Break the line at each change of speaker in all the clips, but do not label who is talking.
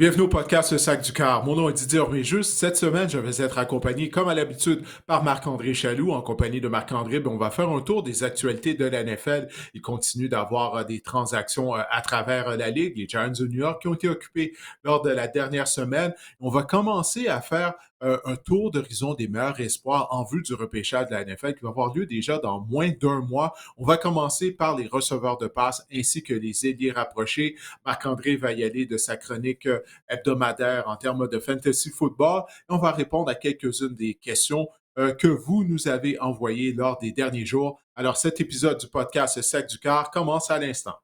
Bienvenue au podcast Le Sac du Car. Mon nom est Didier Orméjus. Cette semaine, je vais être accompagné, comme à l'habitude, par Marc-André Chaloux. En compagnie de Marc-André, on va faire un tour des actualités de la NFL. Il continue d'avoir des transactions à travers la Ligue. Les Giants de New York qui ont été occupés lors de la dernière semaine. On va commencer à faire un tour d'horizon des meilleurs espoirs en vue du repêchage de la NFL qui va avoir lieu déjà dans moins d'un mois. On va commencer par les receveurs de passe ainsi que les ailiers rapprochés. Marc-André va y aller de sa chronique hebdomadaire en termes de fantasy football. Et on va répondre à quelques-unes des questions que vous nous avez envoyées lors des derniers jours. Alors, cet épisode du podcast Le Sac du Car commence à l'instant.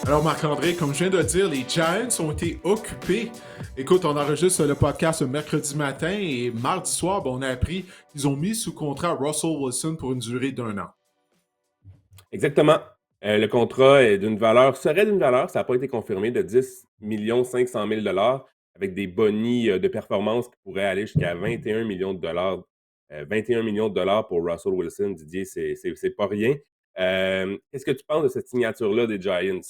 Alors, Marc-André, comme je viens de le dire, les Giants ont été occupés. Écoute, on enregistre le podcast le mercredi matin et mardi soir, on a appris qu'ils ont mis sous contrat Russell Wilson pour une durée d'1 an.
Exactement. Le contrat serait d'une valeur, ça n'a pas été confirmé, de 10 500 000 avec des bonnies de performance qui pourraient aller jusqu'à 21 millions de dollars. 21 millions de dollars pour Russell Wilson, Didier, c'est pas rien. Qu'est-ce que tu penses de cette signature-là des Giants?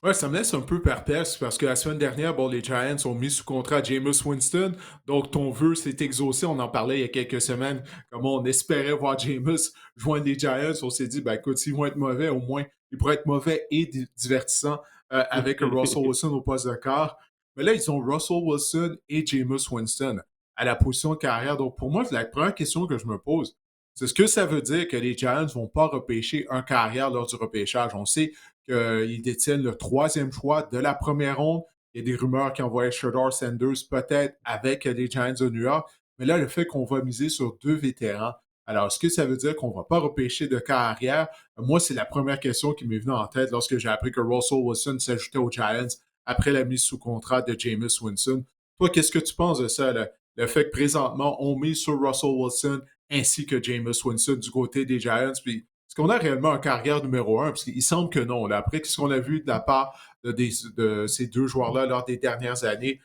Ouais, ça me laisse un peu perplexe parce que la semaine dernière, les Giants ont mis sous contrat Jameis Winston. Donc, ton vœu s'est exaucé. On en parlait il y a quelques semaines, comment on espérait voir Jameis joindre les Giants. On s'est dit, écoute, s'ils vont être mauvais, au moins, ils pourraient être mauvais et divertissants avec Russell Wilson au poste de quart. Mais là, ils ont Russell Wilson et Jameis Winston à la position de carrière. Donc, pour moi, la première question que je me pose, c'est ce que ça veut dire que les Giants ne vont pas repêcher un carrière lors du repêchage. On sait qu'ils détiennent le troisième choix de la première ronde. Il y a des rumeurs qui envoyaient Shedeur Sanders peut-être avec les Giants de New York. Mais là, le fait qu'on va miser sur deux vétérans, alors est-ce que ça veut dire qu'on ne va pas repêcher de carrière? Moi, c'est la première question qui m'est venue en tête lorsque j'ai appris que Russell Wilson s'ajoutait aux Giants après la mise sous contrat de Jameis Winston. Toi, qu'est-ce que tu penses de ça? Le fait que présentement, on mise sur Russell Wilson ainsi que Jameis Winston du côté des Giants. Puis, est-ce qu'on a réellement un carrière numéro un? Parce qu'il semble que non. Là. Après, ce qu'on a vu de la part de ces deux joueurs-là lors des dernières années,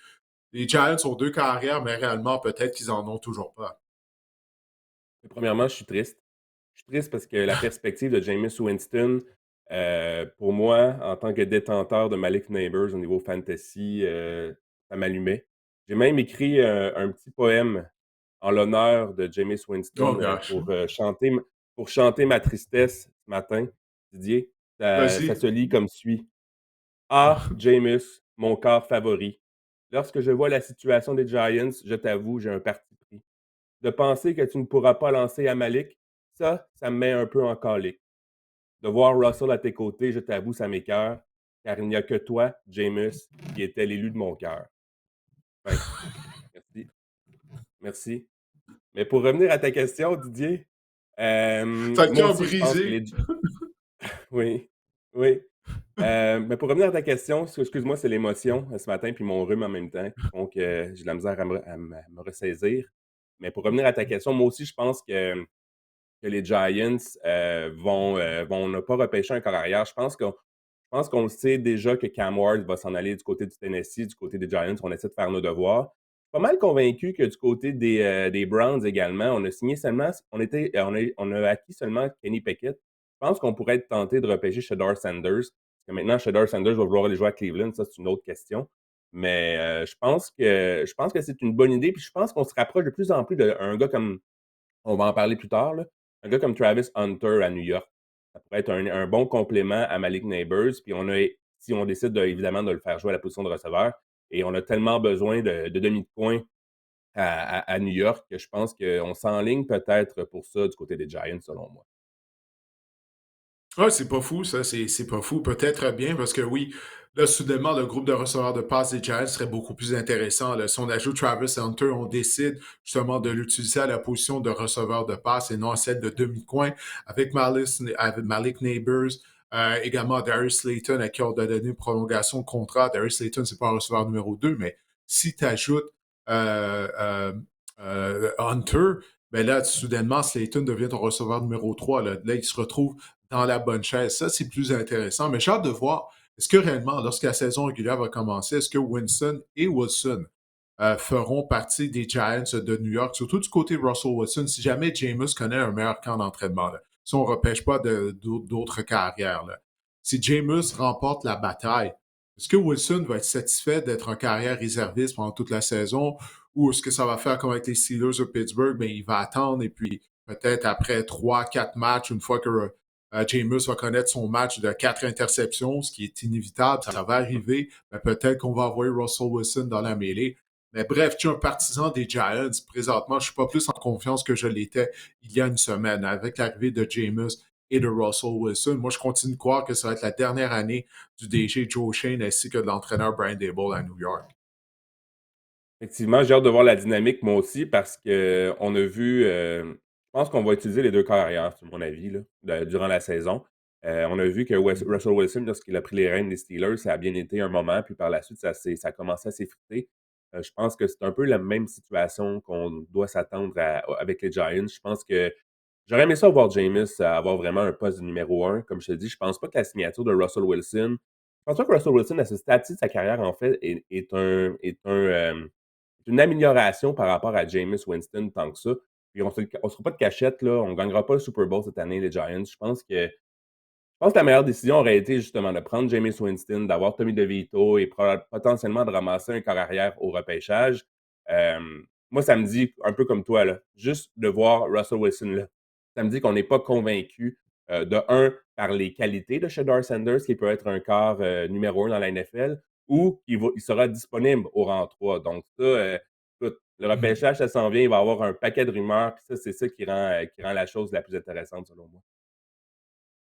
les Giants ont deux carrières, mais réellement, peut-être qu'ils en ont toujours pas.
Premièrement, je suis triste. Je suis triste parce que la perspective de Jameis Winston, pour moi, en tant que détenteur de Malik Neighbors au niveau fantasy, ça m'allumait. J'ai même écrit un petit poème en l'honneur de Jameis
Oh
Winston
gosh.
pour chanter ma tristesse ce matin, Didier. Ça
Vas-y.
se lit comme suit. Ah, Jameis, mon corps favori. Lorsque je vois la situation des Giants, je t'avoue, j'ai un parti pris. De penser que tu ne pourras pas lancer à Malik, ça me met un peu en colique. De voir Russell à tes côtés, je t'avoue, ça m'écoeure, car il n'y a que toi, Jameis, qui était l'élu de mon cœur. Fin. Merci. Merci. Mais pour revenir à ta question, Didier,
T'as le
moi
cœur
aussi, je pense que
brisé.
Oui, oui. Mais pour revenir à ta question, excuse-moi, c'est l'émotion ce matin, puis mon rhume en même temps, qui font que j'ai de la misère à me ressaisir. Mais pour revenir à ta question, moi aussi, je pense que les Giants vont ne pas repêcher un corps arrière. Je pense qu'on le sait déjà que Cam Ward va s'en aller du côté du Tennessee, du côté des Giants. On essaie de faire nos devoirs. Pas mal convaincu que du côté des Browns également, on a signé seulement, on a acquis seulement Kenny Pickett. Je pense qu'on pourrait être tenté de repêcher Shedeur Sanders. Parce que maintenant, Shedeur Sanders va vouloir aller jouer à Cleveland. Ça, c'est une autre question. Mais je pense que c'est une bonne idée. Puis je pense qu'on se rapproche de plus en plus d'un gars comme, on va en parler plus tard, là, un gars comme Travis Hunter à New York. Ça pourrait être un bon complément à Malik Neighbors. Puis si on décide évidemment de le faire jouer à la position de receveur, et on a tellement besoin de demi de coin à New York que je pense qu'on s'enligne peut-être pour ça du côté des Giants, selon moi.
Ah, c'est pas fou, ça. C'est pas fou. Peut-être bien, parce que oui, là, soudainement, le groupe de receveurs de passe des Giants serait beaucoup plus intéressant. Là. Si on ajoute Travis Hunter, on décide justement de l'utiliser à la position de receveur de passe et non à celle de demi-coin avec Malik Neighbors. Également Darius Slayton à qui on a donné une prolongation de contrat. Darius Slayton, c'est pas un receveur numéro 2, mais si tu ajoutes euh, euh, Hunter, ben là, soudainement, Slayton devient ton receveur numéro 3. Là, il se retrouve dans la bonne chaise. Ça, c'est plus intéressant. Mais j'ai hâte de voir est-ce que réellement, lorsque la saison régulière va commencer, est-ce que Winston et Wilson feront partie des Giants de New York, surtout du côté de Russell Wilson, si jamais Jameis connaît un meilleur camp d'entraînement, là, si on ne repêche pas d'autres carrières. Là. Si Jameis remporte la bataille, est-ce que Wilson va être satisfait d'être un carrière réserviste pendant toute la saison ou est-ce que ça va faire comme avec les Steelers de Pittsburgh? Ben, il va attendre et puis peut-être après 3, 4 matchs, une fois que Jameis va connaître son match de 4 interceptions, ce qui est inévitable, ça va arriver. Ben, peut-être qu'on va envoyer Russell Wilson dans la mêlée. Mais bref, je suis un partisan des Giants. Présentement, je ne suis pas plus en confiance que je l'étais il y a une semaine avec l'arrivée de Jameis et de Russell Wilson. Moi, je continue de croire que ça va être la dernière année du DG Joe Shane ainsi que de l'entraîneur Brian Dable à New York.
Effectivement, j'ai hâte de voir la dynamique moi aussi parce qu'on a vu, je pense qu'on va utiliser les 2 carrières, c'est mon avis là, durant la saison. On a vu que Russell Wilson, lorsqu'il a pris les rênes des Steelers, ça a bien été un moment, puis par la suite, ça a commencé à s'effriter. Je pense que c'est un peu la même situation qu'on doit s'attendre avec les Giants. Je pense que j'aurais aimé ça voir Jameis avoir vraiment un poste de numéro un. Comme je te dis, je pense pas que la signature de Russell Wilson, je pense pas que Russell Wilson, à ce stade-ci de sa carrière, en fait, est une amélioration par rapport à Jameis Winston tant que ça. Puis on ne sera pas de cachette, là, on ne gagnera pas le Super Bowl cette année, les Giants. Je pense que la meilleure décision aurait été justement de prendre Jameis Winston, d'avoir Tommy DeVito et potentiellement de ramasser un corps arrière au repêchage. Euh, Moi, ça me dit un peu comme toi, là, juste de voir Russell Wilson là. Ça me dit qu'on n'est pas convaincu, de un, par les qualités de Shedeur Sanders, qui peut être un corps numéro un dans la NFL, ou il sera disponible au rang 3. Donc, ça, écoute, le
Mhm.
repêchage, ça s'en vient, il va y avoir un paquet de rumeurs, puis ça, c'est ça qui rend la chose la plus intéressante, selon moi.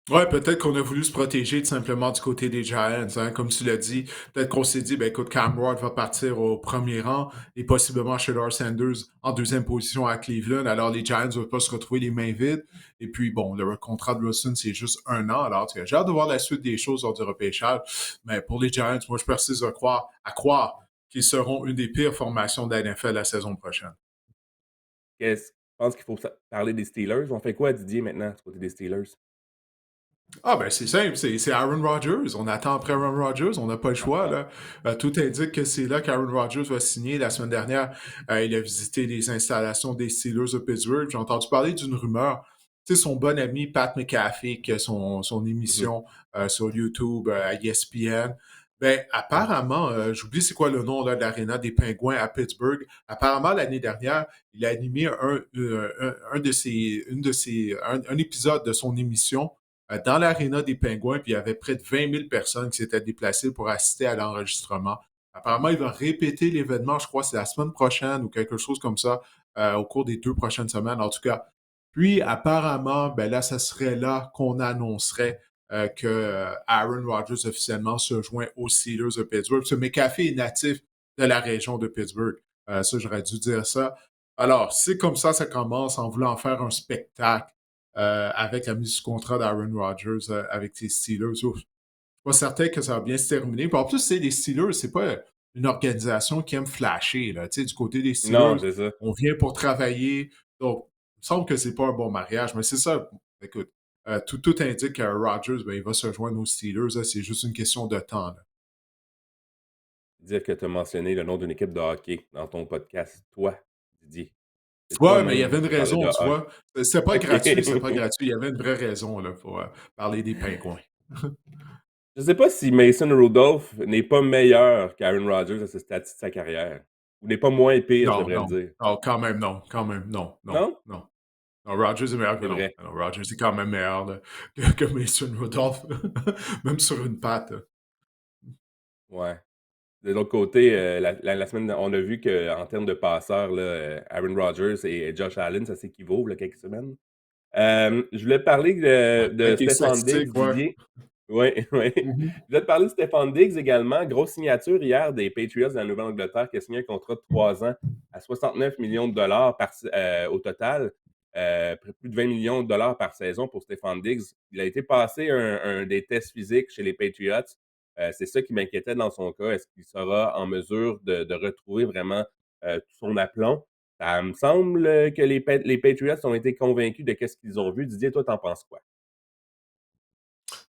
Ouais, peut-être qu'on a voulu se protéger tout simplement du côté des Giants, hein, comme tu l'as dit. Peut-être qu'on s'est dit, ben écoute, Cam Ward va partir au premier rang et possiblement Shedeur Sanders en deuxième position à Cleveland. Alors les Giants ne veulent pas se retrouver les mains vides. Et puis bon, le contrat de Wilson, c'est juste 1 an. Alors en tout cas, j'ai hâte de voir la suite des choses lors du repêchage. Mais pour les Giants, moi je persiste à croire qu'ils seront une des pires formations de la NFL la saison prochaine.
Je pense qu'il faut parler des Steelers. On fait quoi, Didier, maintenant, du côté des Steelers?
Ah ben c'est simple, c'est Aaron Rodgers. On attend après Aaron Rodgers, on n'a pas le choix.
Ah,
Là. Tout indique que c'est là qu'Aaron Rodgers va signer. La semaine dernière, il a visité les installations des Steelers de Pittsburgh. J'ai entendu parler d'une rumeur. Tu sais, son bon ami Pat McAfee, qui a son
mhm,
émission sur YouTube à ESPN. Ben, apparemment, j'oublie c'est quoi le nom là, de l'aréna des Pingouins à Pittsburgh. Apparemment, l'année dernière, il a animé un épisode de son émission dans l'aréna des Pingouins, puis il y avait près de 20 000 personnes qui s'étaient déplacées pour assister à l'enregistrement. Apparemment, il va répéter l'événement, je crois que c'est la semaine prochaine ou quelque chose comme ça, au cours des 2 prochaines semaines, en tout cas. Puis, apparemment, ben là, ça serait là qu'on annoncerait que Aaron Rodgers officiellement se joint aux Steelers de Pittsburgh. Ce McAfee est natif de la région de Pittsburgh. Ça, j'aurais dû dire ça. Alors, c'est comme ça commence en voulant faire un spectacle avec la mise sous contrat d'Aaron Rodgers avec les Steelers. Je ne suis pas certain que ça va bien se terminer. Puis en plus, c'est les Steelers, c'est pas une organisation qui aime flasher. Là. Du côté des
non,
Steelers,
c'est ça.
on vient pour travailler. Donc, il me semble que c'est pas un bon mariage, mais c'est ça. Écoute, tout indique que Rodgers, ben, il va se joindre aux Steelers. Là. C'est juste une question de temps. Là.
Dire que tu as mentionné le nom d'une équipe de hockey dans ton podcast. Toi, Didier. C'est
Ouais, mais il y
toi-même
avait une
qui a parlé de
raison, tu
hockey.
vois. C'était pas gratuit, c'était pas
OK.
gratuit. Il y avait une vraie raison là, pour parler des pingouins.
Je sais pas si Mason Rudolph n'est pas meilleur qu'Aaron Rodgers à ce stade de sa carrière. Ou n'est pas moins pire, je
Non,
devrais le
non.
dire.
Non, quand même, non. Quand même, non, non,
Non?
non. Non, Rodgers est meilleur que
C'est
non.
vrai.
Non, Rodgers est quand même meilleur là, que Mason Rudolph, même sur une patte.
Ouais. De l'autre côté, la semaine on a vu qu'en termes de passeurs, là, Aaron Rodgers et Josh Allen, ça s'équivaut, là, quelques semaines. Je voulais te parler de
Avec les
Stefon Diggs,
statistiques, ouais.
Didier. Oui, oui.
Mhm.
Je voulais te parler de Stefon Diggs également. Grosse signature hier des Patriots de la Nouvelle-Angleterre qui a signé un contrat de 3 ans à 69 millions de dollars au total. Plus de 20 millions de dollars par saison pour Stefon Diggs. Il a été passé des tests physiques chez les Patriots. C'est ça qui m'inquiétait dans son cas. Est-ce qu'il sera en mesure de retrouver vraiment tout son aplomb? Ça me semble que les Patriots ont été convaincus de ce qu'ils ont vu. Didier, toi, t'en penses quoi?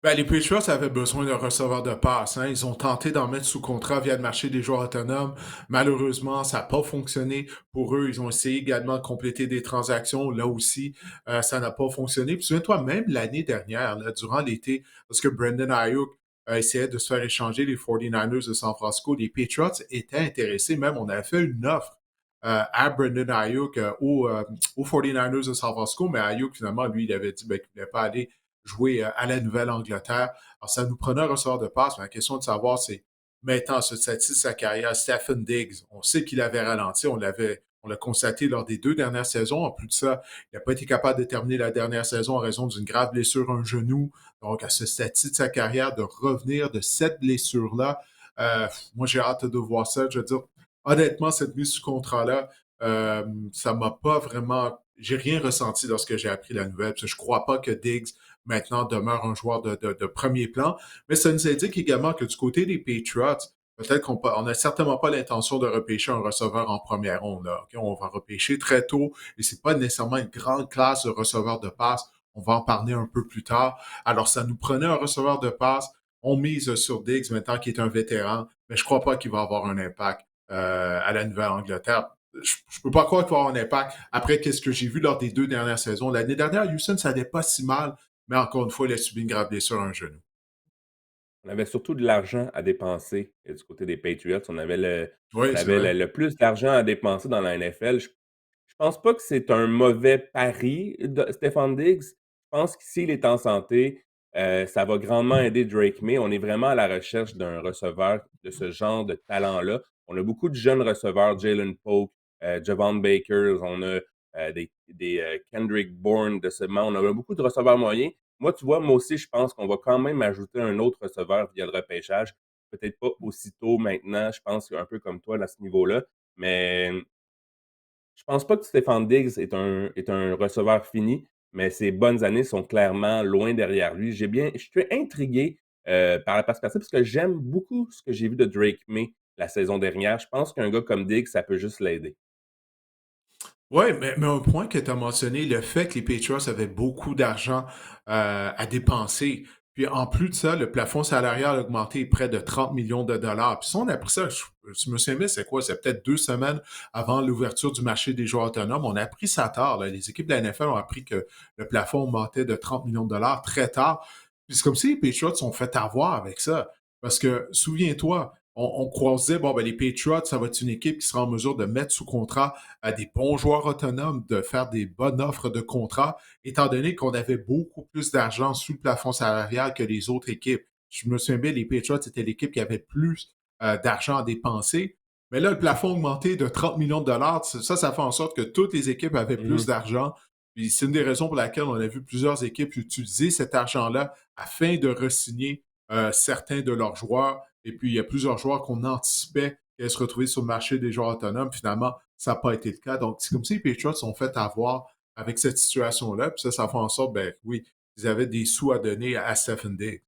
Ben, les Patriots avaient besoin d'un receveur de passe, hein. Ils ont tenté d'en mettre sous contrat via le marché des joueurs autonomes. Malheureusement, ça n'a pas fonctionné pour eux. Ils ont essayé également de compléter des transactions. Là aussi, ça n'a pas fonctionné. Puis souviens-toi, même l'année dernière, là, durant l'été, lorsque Brandon Ayuk essayait de se faire échanger les 49ers de San Francisco, les Patriots étaient intéressés. Même, on avait fait une offre à Brandon Ayuk aux 49ers de San Francisco, mais Ayuk, finalement, lui, il avait dit qu'il ne voulait pas aller jouer à la Nouvelle-Angleterre. Alors, ça nous prenait un ressort de passe, mais la question de savoir, c'est maintenant, à ce stade de sa carrière, Stephen Diggs, on sait qu'il avait ralenti, on l'a constaté lors des 2 dernières saisons. En plus de ça, il n'a pas été capable de terminer la dernière saison en raison d'une grave blessure à un genou. Donc, à ce stade-ci de sa carrière, de revenir de cette blessure-là, moi, j'ai hâte de voir ça. Je veux dire, honnêtement, cette mise sous contrat-là, ça m'a pas vraiment. J'ai rien ressenti lorsque j'ai appris la nouvelle. Parce que je crois pas que Diggs maintenant demeure un joueur de premier plan. Mais ça nous indique également que du côté des Patriots, peut-être qu'on n'a certainement pas l'intention de repêcher un receveur en première ronde. Là. Okay? On va repêcher très tôt et c'est pas nécessairement une grande classe de receveurs de passe. On va en parler un peu plus tard. Alors, ça nous prenait un receveur de passe. On mise sur Diggs maintenant qu'il est un vétéran, mais je ne crois pas qu'il va avoir un impact à la Nouvelle-Angleterre. Je ne peux pas croire qu'il va avoir un impact après ce que j'ai vu lors des 2 dernières saisons. L'année dernière, Houston, ça n'allait pas si mal, mais encore une fois, il a subi une grave blessure à un genou.
On avait surtout de l'argent à dépenser, du côté des Patriots. On
Oui, c'est
avait
vrai.
le plus d'argent à dépenser dans la NFL. Je pense pas que c'est un mauvais pari de Stefon Diggs. Je pense que s'il est en santé, ça va grandement aider Drake May. On est vraiment à la recherche d'un receveur de ce genre de talent-là. On a beaucoup de jeunes receveurs, Jalen Pope, Javon Baker, on a Kendrick Bourne de ce monde. On a beaucoup de receveurs moyens. Moi, tu vois, moi aussi, je pense qu'on va quand même ajouter un autre receveur via le repêchage. Peut-être pas aussitôt maintenant, je pense un peu comme toi à ce niveau-là, mais je pense pas que Stefon Diggs est un receveur fini, mais ses bonnes années sont clairement loin derrière lui. Je suis intrigué, par la perspective parce que j'aime beaucoup ce que j'ai vu de Drake May la saison dernière. Je pense qu'un gars comme Diggs, ça peut juste l'aider.
Oui, mais un point que tu as mentionné, le fait que les Patriots avaient beaucoup d'argent à dépenser. Puis en plus de ça, le plafond salarial a augmenté près de 30 millions de dollars. Puis ça, on a appris ça, je me souviens, c'est quoi? C'est peut-être 2 semaines avant l'ouverture du marché des joueurs autonomes. On a appris ça tard. Là. Les équipes de la NFL ont appris que le plafond augmentait de 30 millions de dollars très tard. Puis c'est comme si les Patriots sont fait avoir avec ça. Parce que, souviens-toi, on croisait, bon, ben, les Patriots, ça va être une équipe qui sera en mesure de mettre sous contrat à des bons joueurs autonomes, de faire des bonnes offres de contrat, étant donné qu'on avait beaucoup plus d'argent sous le plafond salarial que les autres équipes. Je me souviens bien, les Patriots étaient l'équipe qui avait plus d'argent à dépenser. Mais là, le plafond a augmenté de 30 millions de dollars. Ça fait en sorte que toutes les équipes avaient plus
Mmh.
d'argent. Puis c'est une des raisons pour laquelle on a vu plusieurs équipes utiliser cet argent-là afin de re-signer certains de leurs joueurs. Et puis, il y a plusieurs joueurs qu'on anticipait qu'elles se retrouver sur le marché des joueurs autonomes. Finalement, ça n'a pas été le cas. Donc, c'est comme si les Patriots sont fait avoir avec cette situation-là. Puis ça fait en sorte, ben oui, ils avaient des sous à donner à Stephen Diggs.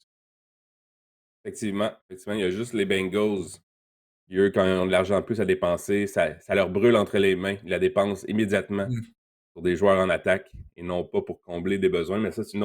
Effectivement, il y a juste les Bengals qui, eux, quand ils ont de l'argent en plus à dépenser, ça leur brûle entre les mains. Ils la dépensent immédiatement
Mm.
pour des joueurs en attaque et non pas pour combler des besoins. Mais ça, un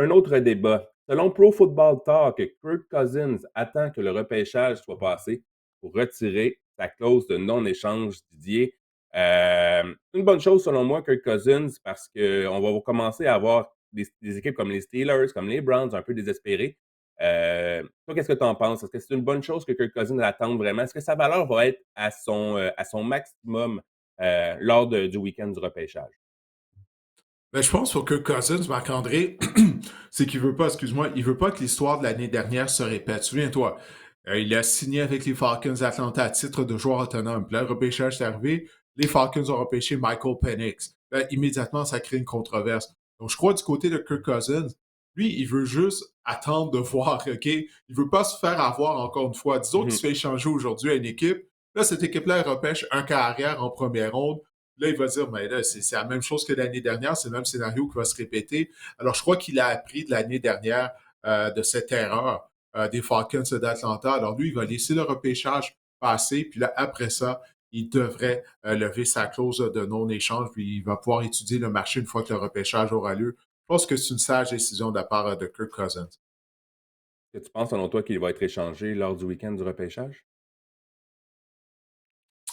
autre débat. Selon Pro Football Talk, Kirk Cousins attend que le repêchage soit passé pour retirer sa clause de non-échange, Didier. C'est une bonne chose selon moi, Kirk Cousins, parce qu'on va commencer à avoir des équipes comme les Steelers, comme les Browns, un peu désespérées. Toi, qu'est-ce que tu en penses? Est-ce que c'est une bonne chose que Kirk Cousins attende vraiment? Est-ce que sa valeur va être à son maximum lors du week-end du repêchage?
Ben, je pense pour que Cousins, Marc-André, c'est qu'il veut pas, excuse-moi, il veut pas que l'histoire de l'année dernière se répète. Souviens-toi, il a signé avec les Falcons d'Atlanta à titre de joueur autonome. Puis là, le repêchage est arrivé, les Falcons ont repêché Michael Penix. Là, immédiatement, ça crée une controverse. Donc, je crois du côté de Kirk Cousins, lui, il veut juste attendre de voir, OK? Il veut pas se faire avoir encore une fois. Disons qu'il se
Mhm.
fait échanger aujourd'hui à une équipe. Là, cette équipe-là, elle repêche un carrière en première ronde. Là, il va dire, mais là, c'est la même chose que l'année dernière, c'est le même scénario qui va se répéter. Alors, je crois qu'il a appris de l'année dernière de cette erreur des Falcons d'Atlanta. Alors, lui, il va laisser le repêchage passer, puis là, après ça, il devrait lever sa clause de non-échange, puis il va pouvoir étudier le marché une fois que le repêchage aura lieu. pense que c'est une sage décision de la part de Kirk Cousins.
Est-ce que tu penses, selon toi, qu'il va être échangé lors du week-end du repêchage?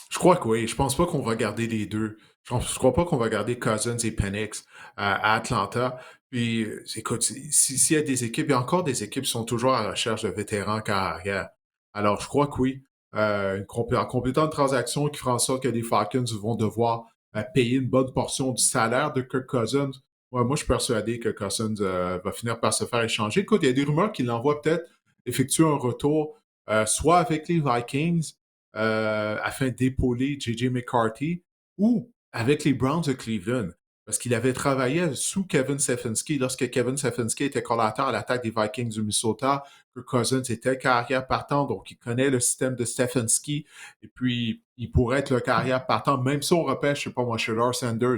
Je crois que oui. Je pense pas qu'on va garder les deux. Je crois pas qu'on va garder Cousins et Penix à Atlanta. Puis, écoute, s'il y a des équipes, il y a encore des équipes qui sont toujours à la recherche de vétérans carrière. Alors, je crois que oui. En complétant une transaction qui fera en sorte que les Falcons vont devoir payer une bonne portion du salaire de Kirk Cousins. Ouais, moi, je suis persuadé que Cousins va finir par se faire échanger. Écoute, il y a des rumeurs qu'il envoie peut-être effectuer un retour, soit avec les Vikings, afin d'épauler J.J. McCarthy ou avec les Browns de Cleveland. Parce qu'il avait travaillé sous Kevin Stefanski lorsque Kevin Stefanski était collateur à l'attaque des Vikings du Minnesota. Kirk Cousins était carrière partant, donc il connaît le système de Stefanski. Et puis, il pourrait être le carrière partant, même si on repêche, je sais pas moi, Shedeur Sanders.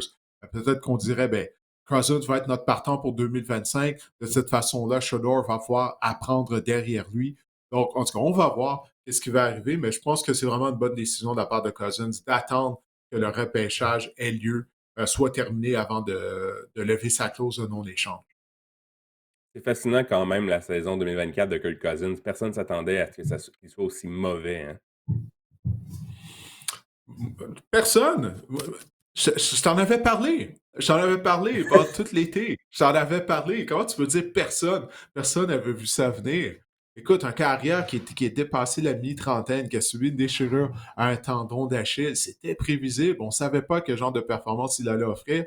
Peut-être qu'on dirait, ben, Cousins va être notre partant pour 2025. De cette façon-là, Shedeur va pouvoir apprendre derrière lui. Donc, en tout cas, on va voir qu'est-ce qui va arriver, mais je pense que c'est vraiment une bonne décision de la part de Cousins d'attendre que le repêchage ait lieu, soit terminé avant de lever sa clause de non-échange.
C'est fascinant quand même la saison 2024 de Kirk Cousins. Personne ne s'attendait à ce qu'il soit aussi mauvais, hein.
Personne. Je t'en avais parlé. Je t'en avais parlé pendant tout l'été. Je t'en avais parlé. Comment tu peux dire personne? Personne n'avait vu ça venir. Écoute, un carrière qui est dépassé la mi-trentaine, qui a subi une déchirure à un tendon d'Achille, c'était prévisible. On ne savait pas quel genre de performance il allait offrir.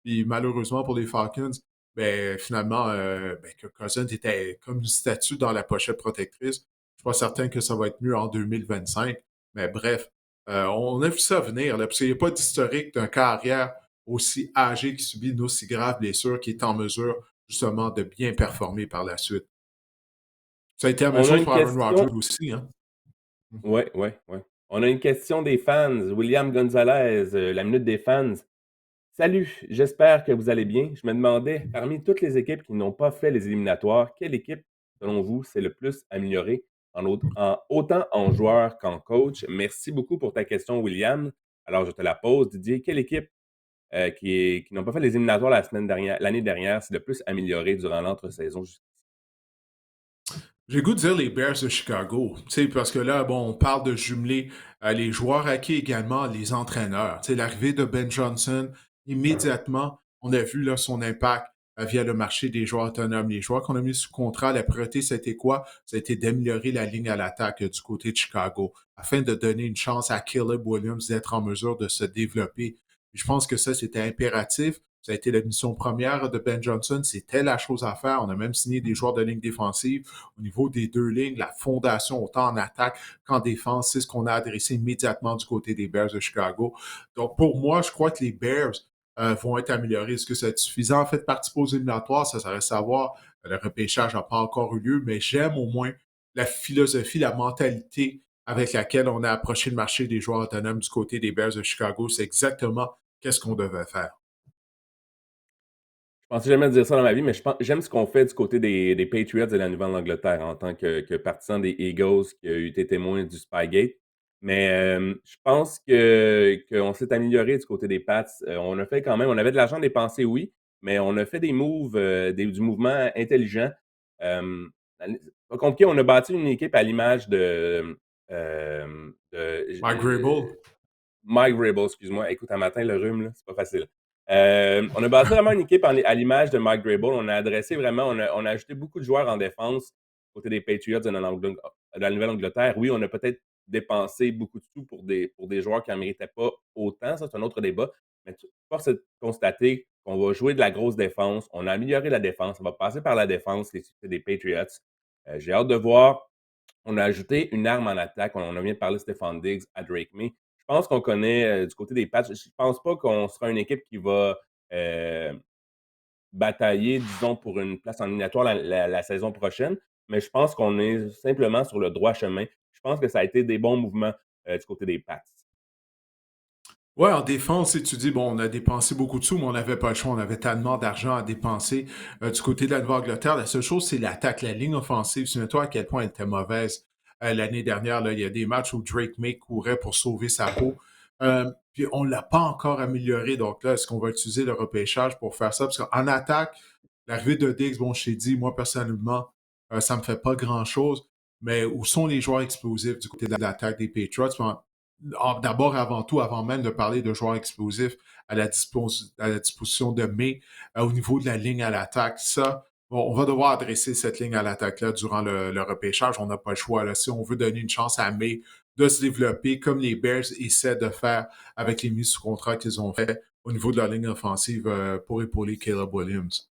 Puis malheureusement pour les Falcons, ben, finalement, ben, Kirk Cousins était comme une statue dans la pochette protectrice. Je ne suis pas certain que ça va être mieux en 2025. Mais bref, on a vu ça venir, là, parce qu'il n'y a pas d'historique d'un carrière aussi âgé qui subit une aussi grave blessure qui est en mesure justement de bien performer par la suite. Ça a été la même
On a
chose
une
pour Aaron
question.
Rodgers aussi. Hein?
Ouais, ouais, ouais. On a une question des fans. William Gonzalez, la minute des fans. Salut, j'espère que vous allez bien. Je me demandais, parmi toutes les équipes qui n'ont pas fait les éliminatoires, quelle équipe, selon vous, s'est le plus améliorée autant en joueur qu'en coach? Merci beaucoup pour ta question, William. Alors, je te la pose, Didier. Quelle équipe qui n'ont pas fait les éliminatoires l'année dernière s'est le plus améliorée durant l'entre-saison?
J'ai le goût de dire les Bears de Chicago, parce que là, bon, on parle de jumeler les joueurs acquis également, les entraîneurs. L'arrivée de Ben Johnson, immédiatement, on a vu là, son impact via le marché des joueurs autonomes. Les joueurs qu'on a mis sous contrat, la priorité, c'était quoi? Ça a été d'améliorer la ligne à l'attaque du côté de Chicago, afin de donner une chance à Caleb Williams d'être en mesure de se développer. Puis je pense que ça, c'était impératif. Ça a été la mission première de Ben Johnson. C'était la chose à faire. On a même signé des joueurs de ligne défensive au niveau des deux lignes, la fondation, autant en attaque qu'en défense. C'est ce qu'on a adressé immédiatement du côté des Bears de Chicago. Donc, pour moi, je crois que les Bears vont être améliorés. Est-ce que ça va être suffisant en fait de participer aux éliminatoires? Ça reste à voir. Le repêchage n'a pas encore eu lieu, mais j'aime au moins la philosophie, la mentalité avec laquelle on a approché le marché des joueurs autonomes du côté des Bears de Chicago. C'est exactement qu'est-ce qu'on devait faire.
Je pensais jamais dire ça dans ma vie, mais j'aime ce qu'on fait du côté des Patriots de la Nouvelle-Angleterre en tant que partisan des Eagles qui a eu été témoin du Spygate. Mais je pense qu'on s'est amélioré du côté des Pats. On a fait quand même, on avait de l'argent dépensé, oui, mais on a fait des moves, du mouvement intelligent. Euh, Pas compliqué, on a bâti une équipe à l'image
Mike Grable.
Mike Vrabel, excuse-moi. Écoute, un matin, le rhume, là, c'est pas facile. On a bâti vraiment une équipe à l'image de Mike Vrabel. On a adressé vraiment, on a ajouté beaucoup de joueurs en défense côté des Patriots de la Nouvelle-Angleterre. Oui, on a peut-être dépensé beaucoup de sous pour des joueurs qui n'en méritaient pas autant. Ça, c'est un autre débat. Mais force est de constater qu'on va jouer de la grosse défense. On a amélioré la défense. On va passer par la défense, les succès des Patriots. J'ai hâte de voir. On a ajouté une arme en attaque. On a bien parlé de Stephon Diggs à Drake May. Je pense qu'on connaît du côté des Pats. Je ne pense pas qu'on sera une équipe qui va batailler, disons, pour une place en éliminatoire la saison prochaine, mais je pense qu'on est simplement sur le droit chemin. Je pense que ça a été des bons mouvements du côté des Pats.
Ouais, en défense, si tu dis, bon, on a dépensé beaucoup de sous, mais on n'avait pas le choix. On avait tellement d'argent à dépenser du côté de la Nouvelle-Angleterre. La seule chose, c'est l'attaque, la ligne offensive. Souviens-toi à quel point elle était mauvaise l'année dernière. Là. Il y a des matchs où Drake May courait pour sauver sa peau. Puis on ne l'a pas encore amélioré. Donc là, est-ce qu'on va utiliser le repêchage pour faire ça? Parce qu'en attaque, L'arrivée de Diggs, bon, je t'ai dit, moi, personnellement, ça me fait pas grand-chose, mais où sont les joueurs explosifs du côté de l'attaque des Patriots? D'abord, avant tout, avant même de parler de joueurs explosifs à la disposition de May, au niveau de la ligne à l'attaque, ça, bon, on va devoir adresser cette ligne à l'attaque-là durant le repêchage. On n'a pas le choix. Là. Si on veut donner une chance à May de se développer comme les Bears essaient de faire avec les mises sous contrat qu'ils ont fait au niveau de la ligne offensive pour épauler Caleb Williams.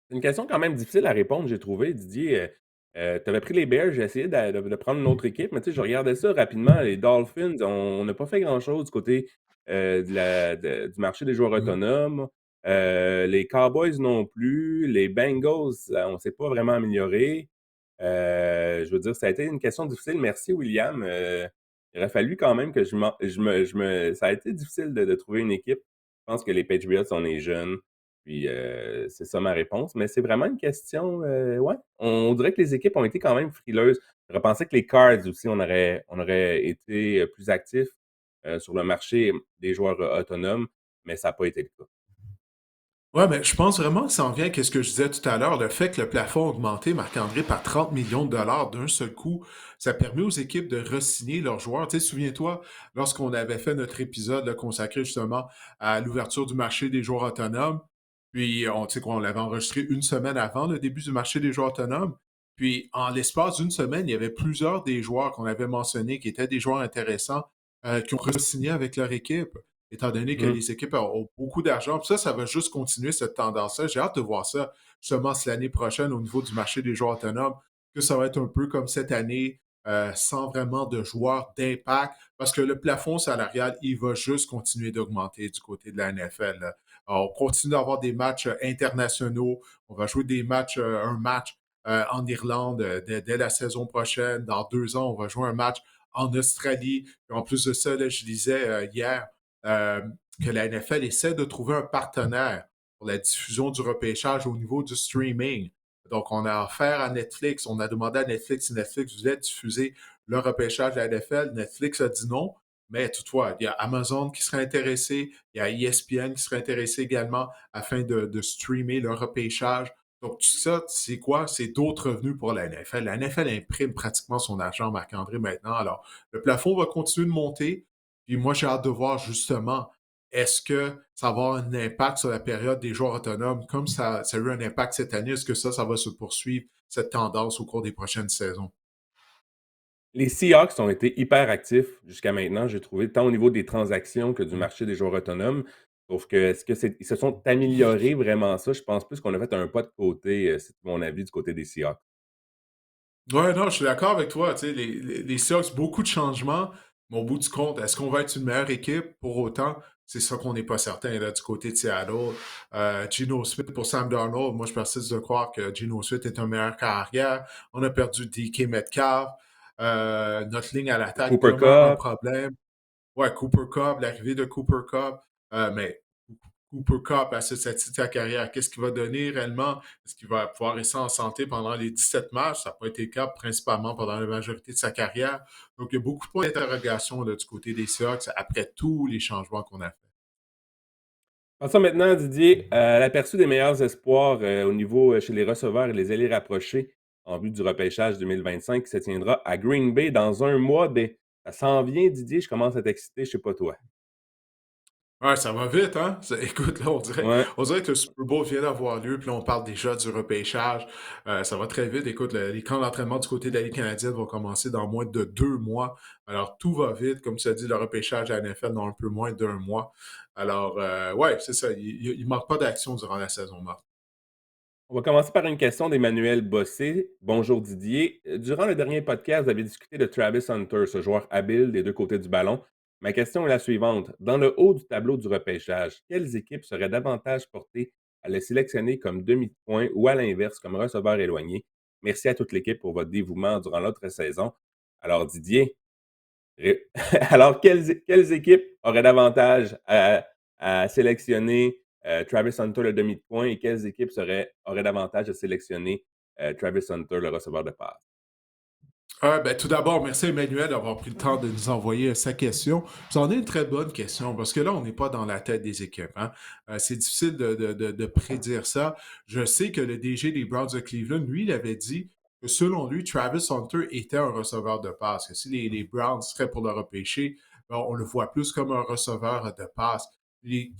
C'est une question quand même difficile à répondre, j'ai trouvé, Didier. Tu avais pris les Bears, j'ai essayé de prendre une autre équipe, mais tu sais, je regardais ça rapidement. Les Dolphins, on n'a pas fait grand-chose du côté du marché des joueurs
Mhm.
autonomes. Les Cowboys non plus. Les Bengals, on ne s'est pas vraiment amélioré. Je veux dire, ça a été une question difficile. Merci, William. Il aurait fallu quand même que ça a été difficile de trouver une équipe. Je pense que les Patriots, on est jeunes. Puis c'est ça ma réponse. Mais c'est vraiment une question, ouais, on dirait que les équipes ont été quand même frileuses. J'aurais pensé que les Cards aussi, on aurait été plus actifs sur le marché des joueurs autonomes, mais ça n'a pas été le cas.
Ouais, mais je pense vraiment que ça en vient à ce que je disais tout à l'heure, le fait que le plafond a augmenté, Marc-André, par 30 millions de dollars d'un seul coup, ça permet aux équipes de re-signer leurs joueurs. Tu sais, souviens-toi, lorsqu'on avait fait notre épisode là, consacré justement à l'ouverture du marché des joueurs autonomes, puis tu sais qu'on l'avait enregistré une semaine avant le début du marché des joueurs autonomes, puis en l'espace d'une semaine, il y avait plusieurs des joueurs qu'on avait mentionnés qui étaient des joueurs intéressants qui ont re-signé avec leur équipe étant donné que
Mmh.
les équipes ont beaucoup d'argent. Puis ça va juste continuer cette tendance-là. J'ai hâte de voir ça, justement, si l'année prochaine, au niveau du marché des joueurs autonomes, que ça va être un peu comme cette année, sans vraiment de joueurs d'impact, parce que le plafond salarial, il va juste continuer d'augmenter du côté de la NFL. Là. Alors, on continue d'avoir des matchs internationaux. On va jouer un match en Irlande dès la saison prochaine. Dans 2 ans, on va jouer un match en Australie. Et en plus de ça, là, je lisais hier, euh, que la NFL essaie de trouver un partenaire pour la diffusion du repêchage au niveau du streaming. Donc, on a affaire à Netflix. On a demandé à Netflix si Netflix voulait diffuser le repêchage de la NFL. Netflix a dit non. Mais toutefois, il y a Amazon qui serait intéressé, il y a ESPN qui serait intéressé également afin de streamer le repêchage. Donc, tout ça, c'est quoi? C'est d'autres revenus pour la NFL. La NFL imprime pratiquement son argent, Marc-André, maintenant. Alors, le plafond va continuer de monter. Puis moi, j'ai hâte de voir justement, est-ce que ça va avoir un impact sur la période des joueurs autonomes, comme ça a eu un impact cette année? Est-ce que ça va se poursuivre, cette tendance, au cours des prochaines saisons?
Les Seahawks ont été hyper actifs jusqu'à maintenant, j'ai trouvé, tant au niveau des transactions que du marché des joueurs autonomes. Sauf que est-ce que ils se sont améliorés vraiment ça? Je pense plus qu'on a fait un pas de côté, c'est mon avis du côté des Seahawks.
Ouais, non, je suis d'accord avec toi. Tu sais, les Seahawks, beaucoup de changements, mais au bout du compte, est-ce qu'on va être une meilleure équipe? Pour autant, c'est ça qu'on n'est pas certain là, du côté de Seattle. Geno Smith pour Sam Darnold, moi je persiste de croire que Geno Smith est un meilleur carrière. On a perdu DK Metcalf. Notre ligne à l'attaque
Cooper
demeure un
Kupp,
problème. Ouais, Cooper Cup, l'arrivée de Cooper Cup, mais Cooper Cup, à ce stade de sa carrière, qu'est-ce qu'il va donner réellement? Est-ce qu'il va pouvoir rester en santé pendant les 17 matchs? Ça n'a pas été le cas, principalement pendant la majorité de sa carrière. Donc, il y a beaucoup de points d'interrogation là, du côté des Seahawks après tous les changements qu'on a fait.
passons maintenant, Didier, à l'aperçu des meilleurs espoirs au niveau chez les receveurs et les ailiers rapprochés en vue du repêchage 2025 qui se tiendra à Green Bay dans un mois. Ça s'en vient, Didier, je commence à être excité, je sais pas toi.
Ouais, ça va vite, hein? Écoute, là,
Ouais.
on dirait que le Super Bowl vient d'avoir lieu, puis là, on parle déjà du repêchage. Ça va très vite. Écoute, les camps d'entraînement du côté de la Ligue canadienne vont commencer dans moins de 2 mois. Alors, tout va vite. Comme tu as dit, le repêchage à la NFL dans un peu moins d'1 mois. Alors, ouais, c'est ça. Il manque pas d'action durant la saison, Marc.
On va commencer par une question d'Emmanuel Bossé. Bonjour Didier. Durant le dernier podcast, vous avez discuté de Travis Hunter, ce joueur habile des deux côtés du ballon. Ma question est la suivante. Dans le haut du tableau du repêchage, quelles équipes seraient davantage portées à le sélectionner comme demi-point ou à l'inverse, comme receveur éloigné? Merci à toute l'équipe pour votre dévouement durant l'autre saison. Alors Didier, alors quelles équipes auraient davantage à sélectionner Travis Hunter, le demi de point, et quelles équipes auraient davantage à sélectionner Travis Hunter, le receveur de passe?
Tout d'abord, merci Emmanuel d'avoir pris le temps de nous envoyer sa question. C'en est une très bonne question parce que là, on n'est pas dans la tête des équipes, hein. C'est difficile de prédire ça. Je sais que le DG des Browns de Cleveland, lui, il avait dit que selon lui, Travis Hunter était un receveur de passe. Que si les Browns seraient pour le repêcher, ben, on le voit plus comme un receveur de passe.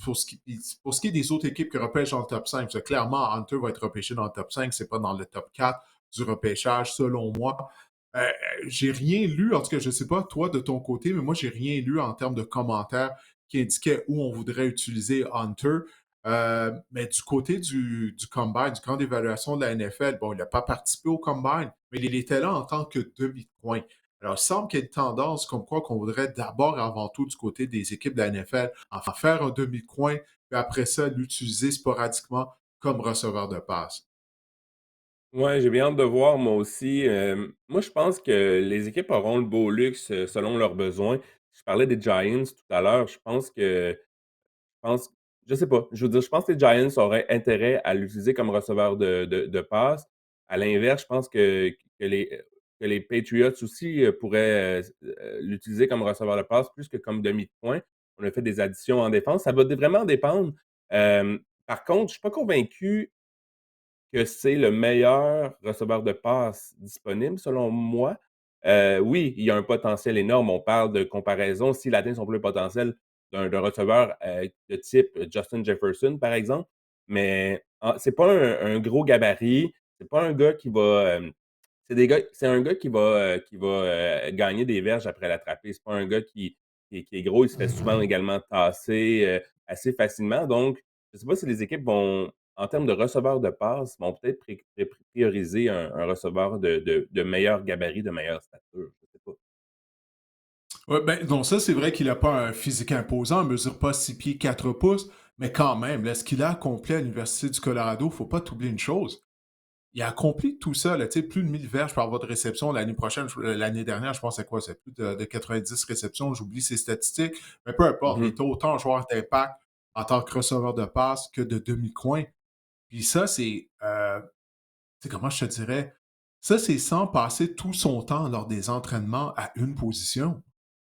Pour ce qui est des autres équipes qui repêchent dans le top 5, parce que clairement, Hunter va être repêché dans le top 5, c'est pas dans le top 4 du repêchage, selon moi. Euh, j'ai rien lu, en tout cas, je ne sais pas toi de ton côté, mais moi, j'ai rien lu en termes de commentaires qui indiquaient où on voudrait utiliser Hunter. Mais du côté du Combine, du camp d'évaluation de la NFL, bon, il n'a pas participé au Combine, mais il était là en tant que demi-coin. Alors, il semble qu'il y ait une tendance comme quoi qu'on voudrait d'abord, avant tout, du côté des équipes de la NFL, en faire un demi-coin, puis après ça, l'utiliser sporadiquement comme receveur de passe.
Ouais, j'ai bien hâte de voir moi aussi. Moi, je pense que les équipes auront le beau luxe, selon leurs besoins. Je parlais des Giants tout à l'heure, je pense je sais pas, je veux dire, je pense que les Giants auraient intérêt à l'utiliser comme receveur de passe. À l'inverse, je pense que les Patriots aussi, pourraient, l'utiliser comme receveur de passe plus que comme demi de poing. On a fait des additions en défense. Ça va vraiment dépendre. Par contre, je suis pas convaincu que c'est le meilleur receveur de passe disponible selon moi. Oui, il y a un potentiel énorme. On parle de comparaison, s'il atteint son plein potentiel d'un receveur, de type Justin Jefferson, par exemple, mais c'est pas un gros gabarit, c'est pas un gars qui va, c'est un gars qui va gagner des verges après l'attraper. C'est pas un gars qui est gros, il se fait souvent également tasser, assez facilement. Donc, je sais pas si les équipes vont, en termes de receveurs de passe, vont peut-être prioriser un receveur de meilleur gabarit, de meilleure stature, je sais pas.
Ouais, ben, non, ça, c'est vrai qu'il n'a pas un physique imposant, il ne mesure pas 6 pieds 4 pouces, mais quand même, là, ce qu'il a accompli à l'Université du Colorado, il ne faut pas t'oublier une chose. Il a accompli tout ça, là, tu sais, plus de 1000 verges par voie de réception l'année prochaine. L'année dernière, je pense que c'est quoi? C'est plus de 90 réceptions. J'oublie ses statistiques. Mais peu importe, il
Mmh.
était autant joueur d'impact en tant que receveur de passe que de demi-coin. Puis ça, c'est comment je te dirais? Ça, c'est sans passer tout son temps lors des entraînements à une position.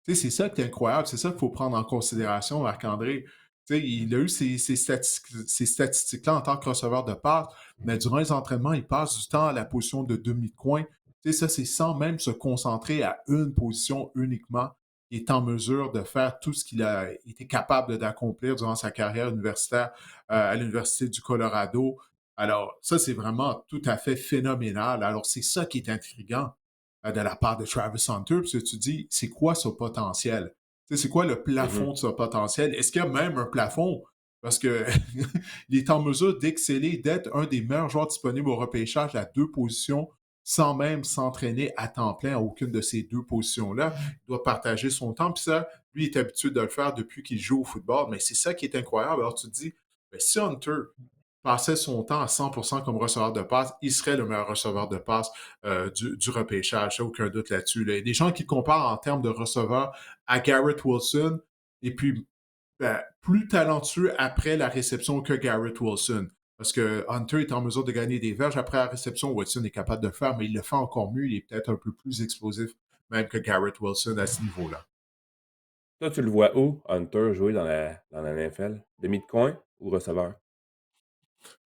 Tu sais, c'est ça qui est incroyable, c'est ça qu'il faut prendre en considération, Marc-André. Tu sais, il a eu ces statistiques-là en tant que receveur de passe, mais durant les entraînements, il passe du temps à la position de demi-coin. Tu sais, ça, c'est sans même se concentrer à une position uniquement. Il est en mesure de faire tout ce qu'il a été capable d'accomplir durant sa carrière universitaire à l'Université du Colorado. Alors, ça, c'est vraiment tout à fait phénoménal. Alors, c'est ça qui est intriguant de la part de Travis Hunter, parce que tu dis, c'est quoi ce potentiel? Tu sais, c'est quoi le
Mmh.
plafond de ce potentiel? Est-ce qu'il y a même un plafond? Parce que il est en mesure d'exceller, d'être un des meilleurs joueurs disponibles au repêchage à deux positions, sans même s'entraîner à temps plein à aucune de ces deux positions-là. Il doit partager son temps, puis ça, lui, il est habitué de le faire depuis qu'il joue au football, mais c'est ça qui est incroyable. Alors tu te dis, ben, si Hunter passait son temps à 100% comme receveur de passe, il serait le meilleur receveur de passe du repêchage. Aucun doute là-dessus. Là. Il y a des gens qui comparent en termes de receveur à Garrett Wilson et puis plus talentueux après la réception que Garrett Wilson. Parce que Hunter est en mesure de gagner des verges après la réception. Wilson est capable de le faire, mais il le fait encore mieux. Il est peut-être un peu plus explosif même que Garrett Wilson à ce niveau-là.
Toi, tu le vois où, Hunter, jouer dans la NFL? Demi de coin ou receveur?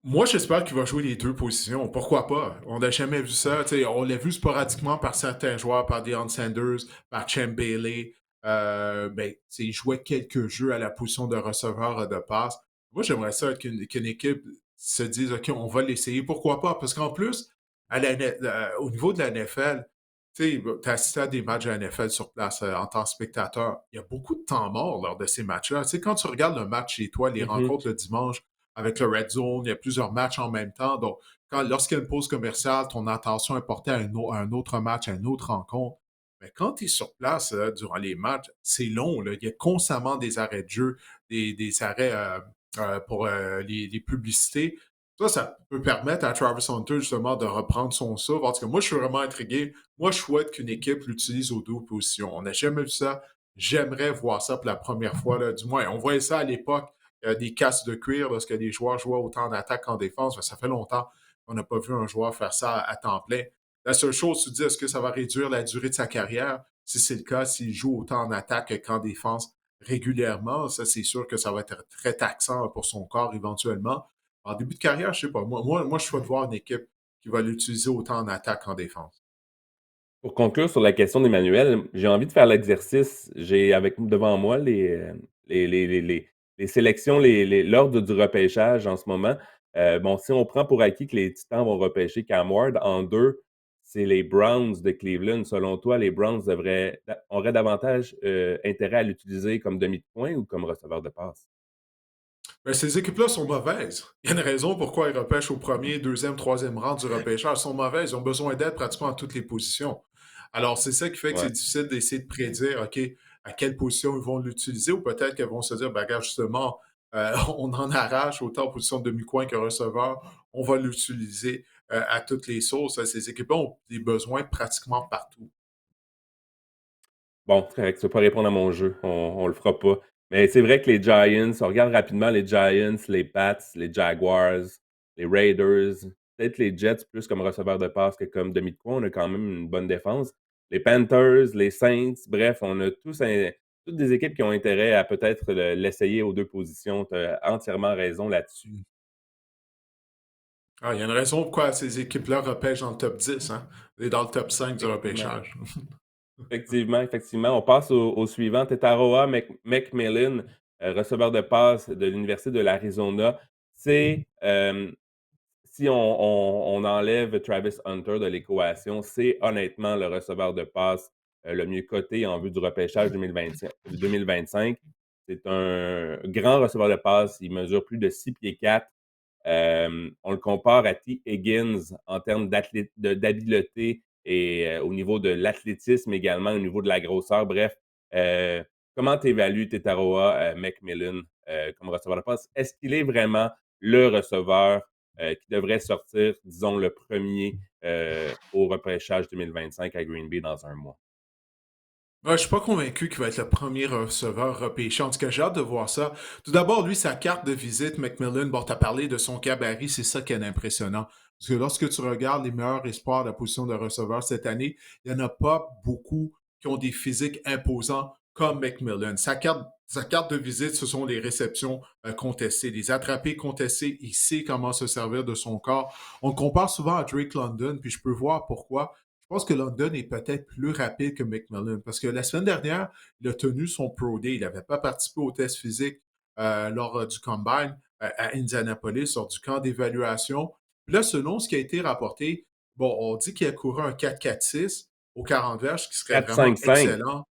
Moi, j'espère qu'il va jouer les deux positions. Pourquoi pas? On n'a jamais vu ça. T'sais, on l'a vu sporadiquement par certains joueurs, par Deion Sanders, par Champ Bailey. Il jouait quelques jeux à la position de receveur de passe. Moi, j'aimerais ça qu'une équipe se dise, OK, on va l'essayer. Pourquoi pas? Parce qu'en plus, au niveau de la NFL, tu as assisté à des matchs de la NFL sur place en tant que spectateur. Il y a beaucoup de temps mort lors de ces matchs-là. Tu sais, quand tu regardes le match chez toi, les
Mmh.
rencontres le dimanche, avec le Red Zone, il y a plusieurs matchs en même temps. Donc, lorsqu'il y a une pause commerciale, ton attention est portée à un autre match, à une autre rencontre. Mais quand tu es sur place durant les matchs, c'est long. Là. Il y a constamment des arrêts de jeu, des arrêts pour les publicités. Ça peut permettre à Travis Hunter justement de reprendre son souffle. En tout cas, moi, je suis vraiment intrigué. Moi, je souhaite qu'une équipe l'utilise aux deux positions. On n'a jamais vu ça. J'aimerais voir ça pour la première fois. Là. Du moins, on voyait ça à l'époque des casques de cuir lorsque les joueurs jouaient autant en attaque qu'en défense. Ça fait longtemps qu'on n'a pas vu un joueur faire ça à temps plein. La seule chose, tu te dis, est-ce que ça va réduire la durée de sa carrière? Si c'est le cas, s'il joue autant en attaque qu'en défense régulièrement, ça, c'est sûr que ça va être très taxant pour son corps éventuellement. En début de carrière, je sais pas. Moi, je souhaite voir une équipe qui va l'utiliser autant en attaque qu'en défense.
Pour conclure sur la question d'Emmanuel, j'ai envie de faire l'exercice. J'ai avec devant moi les sélections, l'ordre du repêchage en ce moment. Bon, si on prend pour acquis que les Titans vont repêcher Cam Ward, en 2, c'est les Browns de Cleveland. Selon toi, les Browns auraient davantage, intérêt à l'utiliser comme demi de coin ou comme receveur de passe?
Ben, ces équipes-là sont mauvaises. Il y a une raison pourquoi ils repêchent au premier, deuxième, troisième rang du repêchage. Elles sont mauvaises. Ils ont besoin d'aide pratiquement à toutes les positions. Alors, c'est ça qui fait que c'est
Ouais.
difficile d'essayer de prédire, OK, à quelle position ils vont l'utiliser, ou peut-être qu'elles vont se dire, ben, regarde, justement, on en arrache autant en position de demi-coin que receveur. On va l'utiliser à toutes les sauces. Ces équipes-là ont des besoins pratiquement partout.
Bon, c'est correct, tu veux pas répondre à mon jeu, on le fera pas. Mais c'est vrai que les Giants, on regarde rapidement les Giants, les Pats, les Jaguars, les Raiders, peut-être les Jets plus comme receveur de passe que comme demi de coin, on a quand même une bonne défense. Les Panthers, les Saints, bref, on a toutes des équipes qui ont intérêt à peut-être l'essayer aux 2 positions. Tu as entièrement raison là-dessus.
Ah, il y a une raison pourquoi ces équipes-là repêchent dans le top 10, hein, et dans le top 5 du
Effectivement.
repêchage.
Effectivement, effectivement. On passe au suivant. Tetaroa McMillan, receveur de passe de l'Université de l'Arizona. C'est, si on enlève Travis Hunter de l'équation, c'est honnêtement le receveur de passe, le mieux coté en vue du repêchage 2025. C'est un grand receveur de passe. Il mesure plus de 6 pieds 4. On le compare à T. Higgins en termes d'habileté et au niveau de l'athlétisme également, au niveau de la grosseur. Bref, comment tu évalues Tetaroa McMillan comme receveur de passe? Est-ce qu'il est vraiment le receveur qui devrait sortir, disons, le premier au repêchage 2025 à Green Bay dans un mois?
Ouais, je suis pas convaincu qu'il va être le premier receveur repêché. En tout cas, j'ai hâte de voir ça. Tout d'abord, lui, sa carte de visite, Macmillan, bon, tu as parlé de son gabarit, c'est ça qui est impressionnant. Parce que lorsque tu regardes les meilleurs espoirs de la position de receveur cette année, il n'y en a pas beaucoup qui ont des physiques imposants comme Macmillan. Sa carte de visite, ce sont les réceptions contestées, les attrapés contestés. Il sait comment se servir de son corps. On le compare souvent à Drake London, puis je peux voir pourquoi. Je pense que London est peut-être plus rapide que McMillan parce que la semaine dernière, il a tenu son Pro Day. Il n'avait pas participé au test physique lors du Combine à Indianapolis, lors du camp d'évaluation. Puis là, selon ce qui a été rapporté, bon, on dit qu'il a couru un 4-4-6 au 40 verges, ce qui serait vraiment
4-5-5.
excellent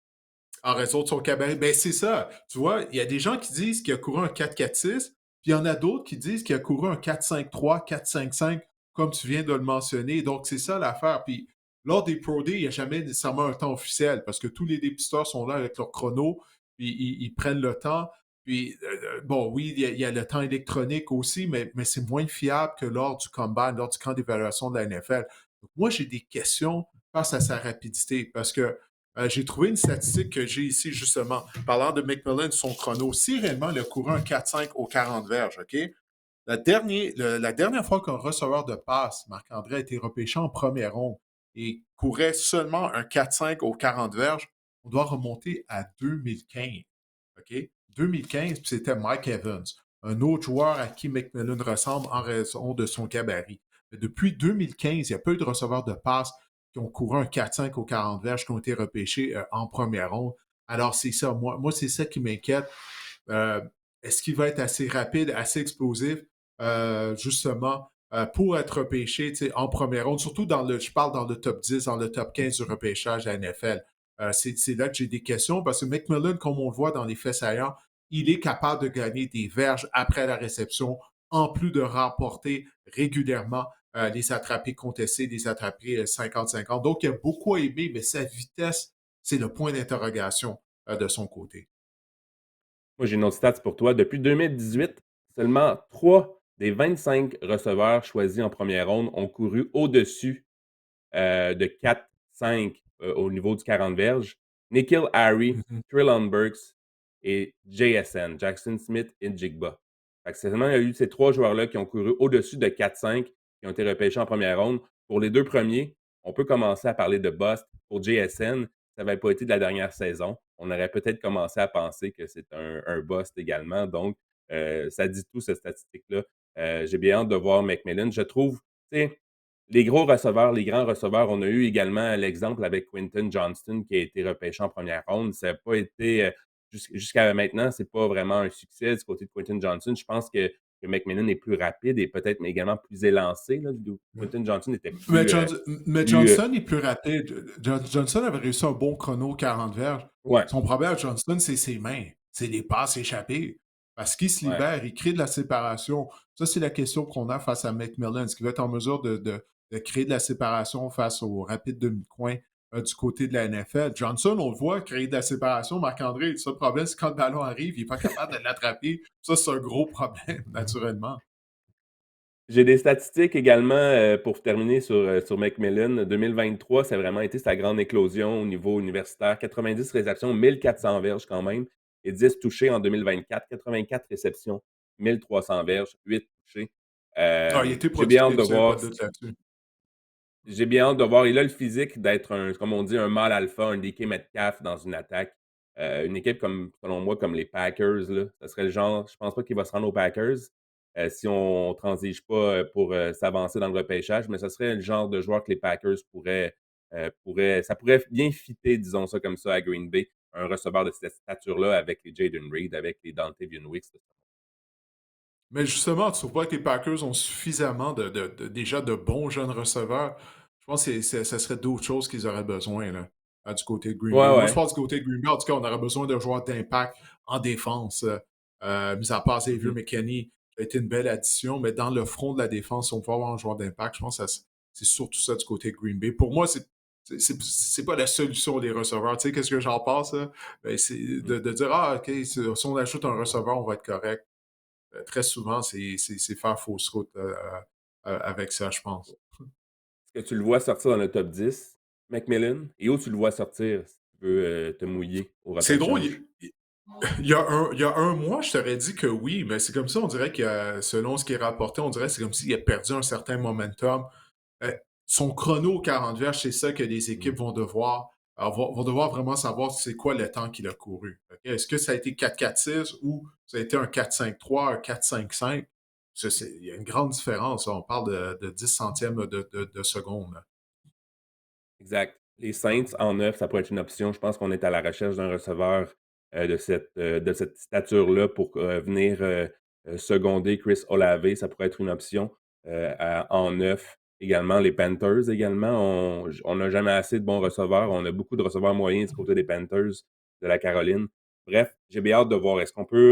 en raison de son cabaret. Ben, c'est ça. Tu vois, il y a des gens qui disent qu'il a couru un 4-4-6, puis il y en a d'autres qui disent qu'il a couru un 4-5-3, 4-5-5, comme tu viens de le mentionner. Donc, c'est ça l'affaire. Puis, lors des Pro Day, il n'y a jamais nécessairement un temps officiel parce que tous les dépisteurs sont là avec leur chrono, puis ils prennent le temps. Puis, bon, oui, il y a le temps électronique aussi, mais c'est moins fiable que lors du combine, lors du camp d'évaluation de la NFL. Donc, moi, j'ai des questions face à sa rapidité parce que j'ai trouvé une statistique que j'ai ici, justement, parlant de McMillan, son chrono. Si réellement il a couru un 4-5 aux 40 verges, OK? La dernière fois qu'un receveur de passe, Marc-André, a été repêché en première ronde et courait seulement un 4-5 aux 40 verges, on doit remonter à 2015. OK? 2015, puis c'était Mike Evans, un autre joueur à qui McMillan ressemble en raison de son gabarit. Mais depuis 2015, il n'y a pas eu de receveur de passe qui ont couru un 4-5 aux 40 verges qui ont été repêchés en première ronde. Alors, c'est ça. Moi c'est ça qui m'inquiète. Euh, Est-ce qu'il va être assez rapide, assez explosif, justement, pour être repêché en première ronde, surtout je parle dans le top 10, dans le top 15 du repêchage à NFL. C'est là que j'ai des questions parce que McMillan, comme on le voit dans les faits saillants, il est capable de gagner des verges après la réception, en plus de remporter régulièrement les attrapés contestés, les attrapés 50-50. Donc, il y a beaucoup à aimer, mais sa vitesse, c'est le point d'interrogation de son côté.
Moi, j'ai une autre stats pour toi. Depuis 2018, seulement 3 des 25 receveurs choisis en première ronde ont couru au-dessus de 4-5 au niveau du 40 verges. Nikhil Harry,
Mhm.
Trillon Burks et JSN, Jackson Smith et Jigba. Fait que c'est seulement il y a eu ces 3 joueurs-là qui ont couru au-dessus de 4-5, qui ont été repêchés en première ronde. Pour les 2 premiers, on peut commencer à parler de bust. Pour JSN, ça n'avait pas été de la dernière saison. On aurait peut-être commencé à penser que c'est un bust également. Donc, ça dit tout, cette statistique-là. J'ai bien hâte de voir McMillan. Je trouve, tu sais, les gros receveurs, les grands receveurs, on a eu également l'exemple avec Quentin Johnston qui a été repêché en première ronde. Ça n'a pas été, jusqu'à maintenant, c'est pas vraiment un succès du côté de Quentin Johnson. Je pense que McMillan est plus rapide et peut-être mais également plus élancé. Là. Quentin Johnson était
Mais,
plus,
mais
plus
Johnson est plus rapide. Johnson avait réussi un bon chrono 40 verges.
ouais,
Son problème à Johnson, c'est ses mains. C'est les passes échappées. Parce qu'il se
ouais.
libère, il crée de la séparation. Ça, c'est la question qu'on a face à McMillan. Est-ce qu'il va être en mesure de créer de la séparation face au rapide demi-coin du côté de la NFL? Johnson, on le voit, créer de la séparation. Marc-André, le seul problème, c'est quand le ballon arrive, il n'est pas capable de l'attraper. Ça, c'est un gros problème, naturellement.
J'ai des statistiques également, pour terminer sur McMillan. 2023, ça a vraiment été sa grande éclosion au niveau universitaire. 90 réceptions, 1400 verges quand même et 10 touchés en 2024. 84 réceptions, 1300 verges, 8 touchés.
Ah, il était
J'ai bien hâte
productif,
de
ça, il n'y a pas
voir.
de doute là-dessus.
J'ai bien hâte de voir. Il a le physique d'être un, comme on dit, un mâle alpha, un DK Metcalf dans une attaque. Une équipe comme, selon moi, comme les Packers, là. Ça serait le genre, je pense pas qu'il va se rendre aux Packers si on ne transige pas pour s'avancer dans le repêchage, mais ce serait le genre de joueur que les Packers ça pourrait bien fitter, disons ça comme ça, à Green Bay, un receveur de cette stature-là avec les Jaden Reed, avec les Dante Wicks.
Mais justement, tu trouves pas que les Packers ont suffisamment déjà de bons jeunes receveurs? Je pense que ça serait d'autres choses qu'ils auraient besoin là, du côté de Green Bay.
Ouais,
Moi, je
ouais.
pense du côté de Green Bay, en tout cas, on aurait besoin de joueurs d'impact en défense. Mis à part Xavier
Mhm.
McKinney, qui a été une belle addition, mais dans le front de la défense, si on peut avoir un joueur d'impact, je pense que c'est surtout ça du côté de Green Bay. Pour moi, c'est pas la solution des receveurs. Tu sais, qu'est-ce que j'en pense? Là? Ben, c'est
Mhm.
de dire, ah, OK, si on ajoute un receveur, on va être correct. Très souvent, c'est faire fausse route avec ça, je pense.
Est-ce que tu le vois sortir dans le top 10, Macmillan? Et où tu le vois sortir si tu veux te mouiller au
C'est drôle,
repêchage?
il y a un mois, je t'aurais dit que oui, mais c'est comme ça, on dirait que selon ce qui est rapporté, on dirait que c'est comme s'il a perdu un certain momentum. Euh, Son chrono 40 verges, c'est ça que les
Mhm.
équipes vont devoir, vont devoir vraiment savoir c'est quoi le temps qu'il a couru. Ok? Est-ce que ça a été 4-4-6 ou ça a été un 4-5-3, un 4-5-5? Il y a une grande différence. On parle de 10 centièmes de seconde.
Exact. Les Saints en neuf, ça pourrait être une option. Je pense qu'on est à la recherche d'un receveur de cette stature-là pour venir seconder Chris Olave. Ça pourrait être une option en neuf. Également, les Panthers, également. On n'a jamais assez de bons receveurs. On a beaucoup de receveurs moyens du côté des Panthers de la Caroline. Bref, j'ai bien hâte de voir.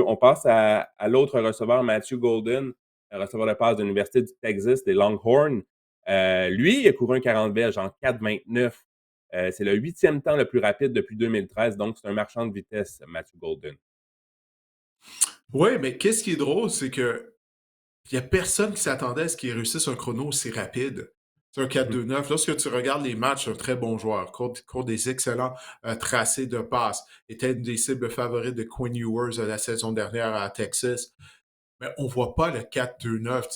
On passe à l'autre receveur, Matthew Golden, un receveur de passe de l'Université du Texas, des Longhorns. Lui, il a couru un 40 belges en 4,29. C'est le huitième temps le plus rapide depuis 2013, donc c'est un marchand de vitesse, Matthew Golden.
Oui, mais qu'est-ce qui est drôle, c'est que il n'y a personne qui s'attendait à ce qu'il réussisse un chrono aussi rapide. C'est un
Mhm.
4-2-9. Lorsque tu regardes les matchs, un très bon joueur, court des excellents tracés de passe, était une des cibles favorites de Quinn Ewers la saison dernière à Texas. Mais on ne voit pas le 4-2-9.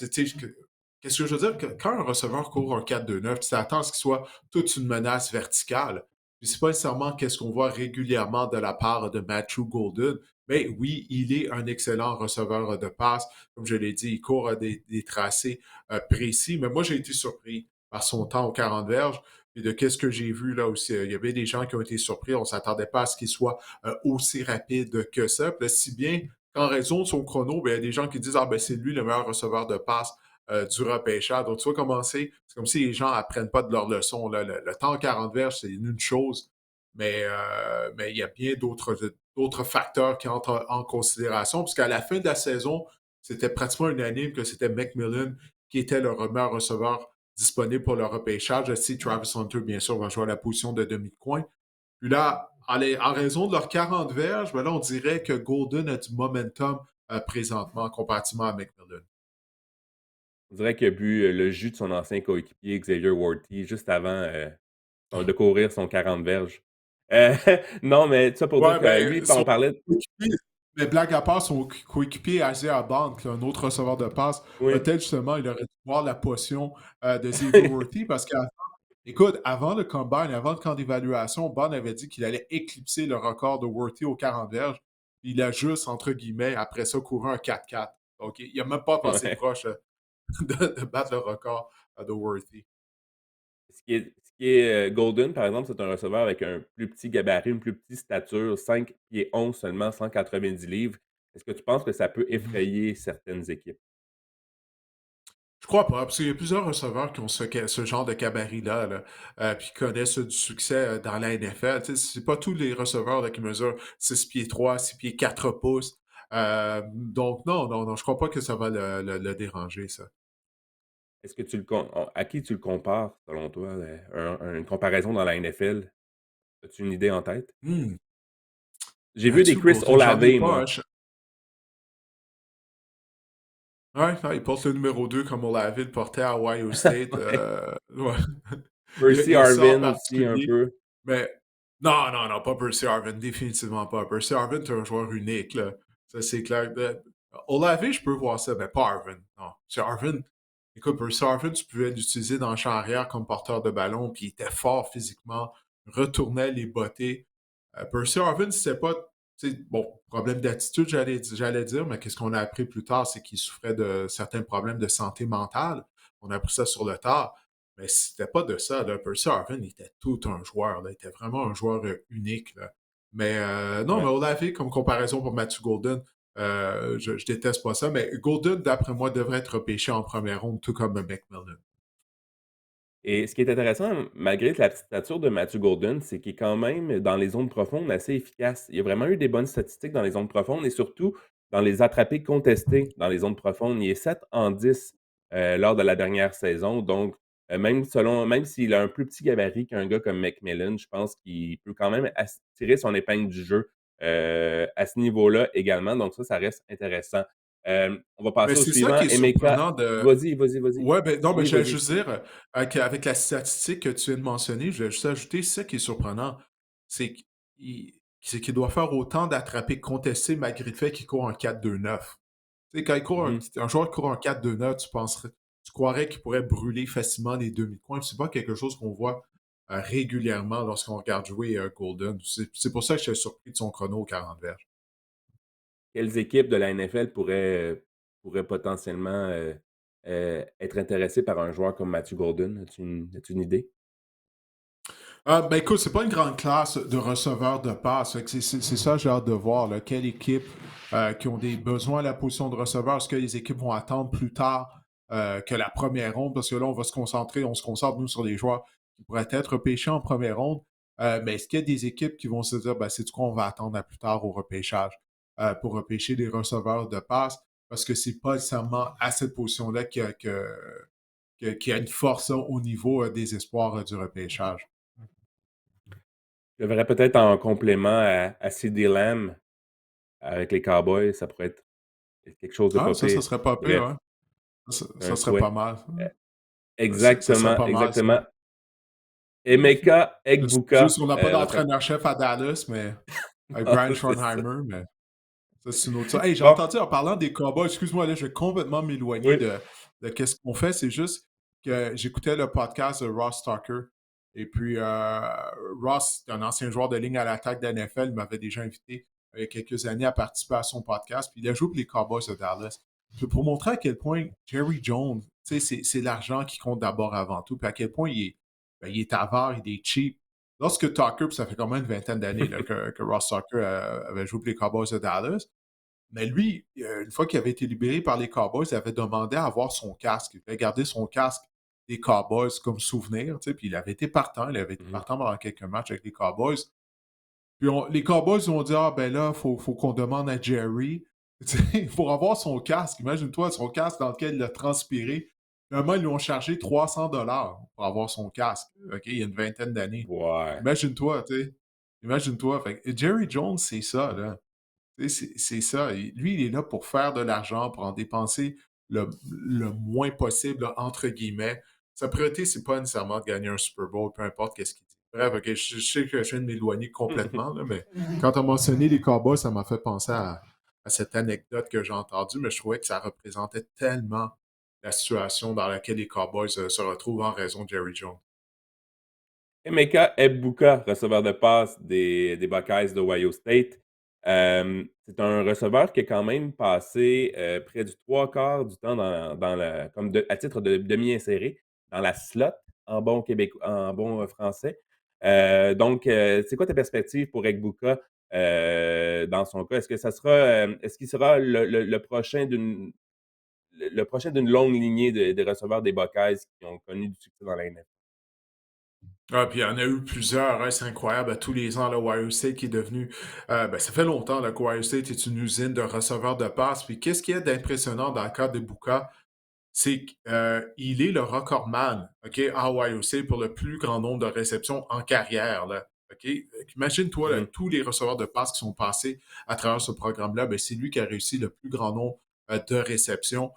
Qu'est-ce que je veux dire? Quand un receveur court un 4-2-9, tu t'attends à ce qu'il soit toute une menace verticale. Puis c'est pas nécessairement qu'est-ce qu'on voit régulièrement de la part de Matthew Golden. Mais oui, il est un excellent receveur de passe. Comme je l'ai dit, il court des tracés précis. Mais moi, j'ai été surpris par son temps aux 40 verges. Et de qu'est-ce que j'ai vu là aussi. Il y avait des gens qui ont été surpris. On ne s'attendait pas à ce qu'il soit aussi rapide que ça. Puis là, si bien qu'en raison de son chrono, ben, il y a des gens qui disent ah ben c'est lui le meilleur receveur de passe du repêchage. Donc, tu vois comment c'est comme si les gens apprennent pas de leur leçon. Là. Le temps en 40 verges, c'est une chose, mais il y a bien d'autres facteurs qui entrent en considération, puisqu'à la fin de la saison, c'était pratiquement unanime que c'était McMillan qui était le meilleur receveur disponible pour le repêchage. Si Travis Hunter, bien sûr, va jouer à la position de demi-coin. Puis là, en raison de leurs 40 verges, ben là, on dirait que Golden a du momentum présentement comparativement à McMillan.
On dirait qu'il a bu le jus de son ancien coéquipier Xavier Worthy juste avant de courir son 40 verges. Euh, non, mais ça pour dire
Ouais,
que
mais
lui,
son
on parlait.
coéquipier, mais blague à part, son coéquipier Isaiah Bond, qui est un autre receveur de passe,
Oui.
peut-être justement, il aurait dû boire la potion de Xavier Worthy parce qu'à Écoute, avant le combine, avant le camp d'évaluation, Bond avait dit qu'il allait éclipser le record de Worthy aux 40 verges. Il a juste, entre guillemets, après ça, couru un 4-4. Donc, il n'a même pas passé
Ouais.
proche de battre le record de Worthy.
Ce qui est Golden, par exemple, c'est un receveur avec un plus petit gabarit, une plus petite stature, 5 pieds 11 seulement, 190 livres. Est-ce que tu penses que ça peut
Mhm.
effrayer certaines équipes?
Je crois pas, parce qu'il y a plusieurs receveurs qui ont ce genre de gabarit-là, là, puis qui connaissent du succès dans la NFL. Tu sais, c'est pas tous les receveurs là, qui mesurent 6 pieds 3, 6 pieds 4 pouces. Donc, non, non, non, je crois pas que ça va le déranger, ça.
Est-ce que tu le com à qui tu le compares, selon toi, une comparaison dans la NFL? As-tu une idée en tête?
Hmm.
J'ai vu des
Matthew
Chris
Golden, j'en ai
Olave,
pas,
moi.
hein. Ouais, ouais, il porte le numéro 2 comme Olave le portait à Ohio State.
Ouais.
Ouais. Il
Percy
y a ça en
Harvin aussi, un
particulier.
peu.
Mais non, non, non, pas Percy Harvin, définitivement pas. Percy Harvin, c'est un joueur unique, là. Ça, c'est clair. Olave, je peux voir ça, mais pas Harvin. Non. C'est Harvin. Écoute, Percy Harvin, tu pouvais l'utiliser dans le champ arrière comme porteur de ballon, puis il était fort physiquement, retournait les botter. Percy Harvin, c'était pas. Bon, problème d'attitude, j'allais dire, mais qu'est-ce qu'on a appris plus tard, c'est qu'il souffrait de certains problèmes de santé mentale. On a appris ça sur le tard. Mais c'était pas de ça, là. Percy Harvin était tout un joueur, là. Il était vraiment un joueur unique, là. Mais non, mais
Ouais.
Olave, comme comparaison pour Matthew Golden, je déteste pas ça. Mais Golden, d'après moi, devrait être repêché en première ronde, tout comme McMillan.
Et ce qui est intéressant, malgré la petite stature de Matthew Golden, c'est qu'il est quand même, dans les zones profondes, assez efficace. Il a vraiment eu des bonnes statistiques dans les zones profondes et surtout dans les attrapés contestés dans les zones profondes. Il est 7 en 10 lors de la dernière saison. Donc, même s'il a un plus petit gabarit qu'un gars comme McMillan, je pense qu'il peut quand même tirer son épingle du jeu à ce niveau-là également. Donc, ça reste intéressant. On va
Mais
passer au
c'est ça
suivant.
qui est
Emeka,
surprenant de.
vas-y, vas-y, vas-y.
Ouais, ben non, mais
Oui,
j'allais
vas-y.
juste dire qu'avec la statistique que tu viens de mentionner, je vais juste ajouter, c'est ça qui est surprenant. C'est qu'il doit faire autant d'attrapés contestés malgré le fait qu'il court en 4-2-9. Tu sais, quand il court
Mhm.
un joueur qui court en 4-2-9, tu croirais qu'il pourrait brûler facilement les demi-coins. C'est pas quelque chose qu'on voit régulièrement lorsqu'on regarde jouer Golden. C'est pour ça que je suis surpris de son chrono aux 40 verges.
Quelles équipes de la NFL pourraient potentiellement, être intéressées par un joueur comme Matthew Golden? As-tu une idée?
Ben écoute, c'est pas une grande classe de receveurs de passe. Fait que c'est ça, j'ai hâte de voir. Là. Quelle équipe qui ont des besoins à la position de receveur, est-ce que les équipes vont attendre plus tard que la première ronde? Parce que là, on se concentre, nous, sur les joueurs qui pourraient être repêchés en première ronde. Mais est-ce qu'il y a des équipes qui vont se dire, ben, c'est du quoi, on va attendre à plus tard au repêchage pour repêcher des receveurs de passe? Parce que c'est pas nécessairement à cette position-là qu'il y a une force au niveau des espoirs du repêchage.
Je verrais peut-être en complément à CeeDee Lamb avec les Cowboys, ça pourrait être quelque chose de
Ah,
pas
ça
pire.
serait pas pire,
Bref,
hein?
c'est un
Ça serait pas
souhait.
mal.
Heu,
Ça serait
exactement,
pas mal, ça.
exactement. Emeka
Juste
Egbuka,
qu'on n'a pas
notre ac
d'entraîneur-chef à Dallas, mais avec
non,
Brian
c'est ça.
Schottenheimer, mais ça, c'est une autre chose. Hey, j'ai
Bon,
entendu en parlant des Cowboys, excuse-moi, là, je vais complètement m'éloigner
oui.
de qu'est-ce qu'on fait. C'est juste que j'écoutais le podcast de Ross Tucker. Et puis, Ross, un ancien joueur de ligne à l'attaque de la NFL, il m'avait déjà invité il y a quelques années à participer à son podcast. Puis il a joué pour les Cowboys de Dallas. Puis pour montrer à quel point Jerry Jones, tu sais, c'est l'argent qui compte d'abord avant tout. Puis à quel point il est avare, il est cheap. Lorsque Tucker, puis ça fait quand même une vingtaine d'années là, que Ross Tucker avait joué pour les Cowboys de Dallas, mais lui, une fois qu'il avait été libéré par les Cowboys, il avait demandé à avoir son casque. Il avait gardé son casque des Cowboys comme souvenir, tu sais, puis il avait été partant. Il avait été
Mmh.
partant pendant quelques matchs avec les Cowboys. Puis les Cowboys ont dit, ah ben là, faut qu'on demande à Jerry tu sais, pour avoir son casque. Imagine-toi, son casque dans lequel il a transpiré. Finalement, ils lui ont chargé 300 $ pour avoir son casque, OK, il y a une vingtaine d'années.
Ouais.
Imagine-toi, tu sais. Imagine-toi. Fait que Jerry Jones, c'est ça, là. Tu sais, c'est ça. Lui, il est là pour faire de l'argent, pour en dépenser le moins possible, là, entre guillemets. Sa priorité, c'est pas nécessairement de gagner un Super Bowl, peu importe qu'est-ce qu'il dit. Bref, OK, je sais que je viens de m'éloigner complètement, là, mais quand tu as mentionné les Cowboys, ça m'a fait penser à cette anecdote que j'ai entendue, mais je trouvais que ça représentait tellement la situation dans laquelle les Cowboys se retrouvent en raison de Jerry Jones.
Emeka Egbuka, receveur de passe des Buckeyes d'Ohio State. C'est un receveur qui est quand même passé près du trois quarts du temps à titre de demi-inséré dans la slot en bon français. C'est quoi ta perspective pour Egbuka dans son cas? Est-ce qu'il sera le prochain d'une longue lignée de receveurs des Buckeyes qui ont connu du succès dans la NFL?
Ah, puis il y en a eu plusieurs, hein, c'est incroyable. À tous les ans, le Ohio State qui est devenu. Ça fait longtemps là, que Ohio State est une usine de receveurs de passes. Puis qu'est-ce qu'il y a d'impressionnant dans le cas de Buka? C'est qu'il est le recordman, OK, à Ohio State pour le plus grand nombre de réceptions en carrière, là. OK? Imagine-toi là,
Mhm,
tous les receveurs de passes qui sont passés à travers ce programme-là, ben, c'est lui qui a réussi le plus grand nombre de réceptions.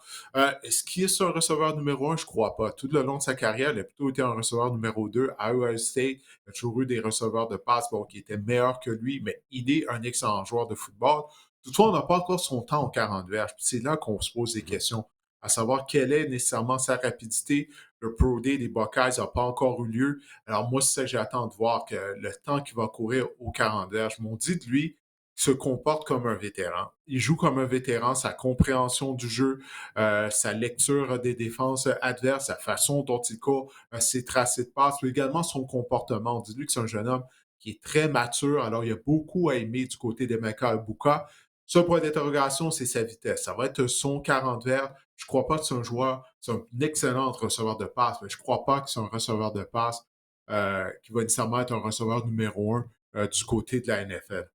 Est-ce qu'il est un receveur numéro un? Je ne crois pas. Tout le long de sa carrière, il a plutôt été un receveur numéro 2 à Ohio State. Il a toujours eu des receveurs de passes bon, qui étaient meilleurs que lui, mais il est un excellent joueur de football. Toutefois, on n'a pas encore son temps en 40 verges. C'est là qu'on se pose des
mhm.
questions à savoir quelle est nécessairement sa rapidité. Le Pro Day des Buckeyes n'a pas encore eu lieu. Alors moi, c'est ça que j'attends de voir, que le temps qu'il va courir au 40 verges. On dit de lui qu'il se comporte comme un vétéran. Il joue comme un vétéran, sa compréhension du jeu, sa lecture des défenses adverses, sa façon dont il court, ses tracés de passe, mais également son comportement. On dit de lui que c'est un jeune homme qui est très mature. Alors, il y a beaucoup à aimer du côté de Mecca Buka. Ce point d'interrogation, c'est sa vitesse. Ça va être son 40 verges. Je ne crois pas que c'est un joueur, c'est un excellent receveur de passe, mais je ne crois pas que c'est un receveur de passe qui va nécessairement être un receveur numéro un du côté de la NFL.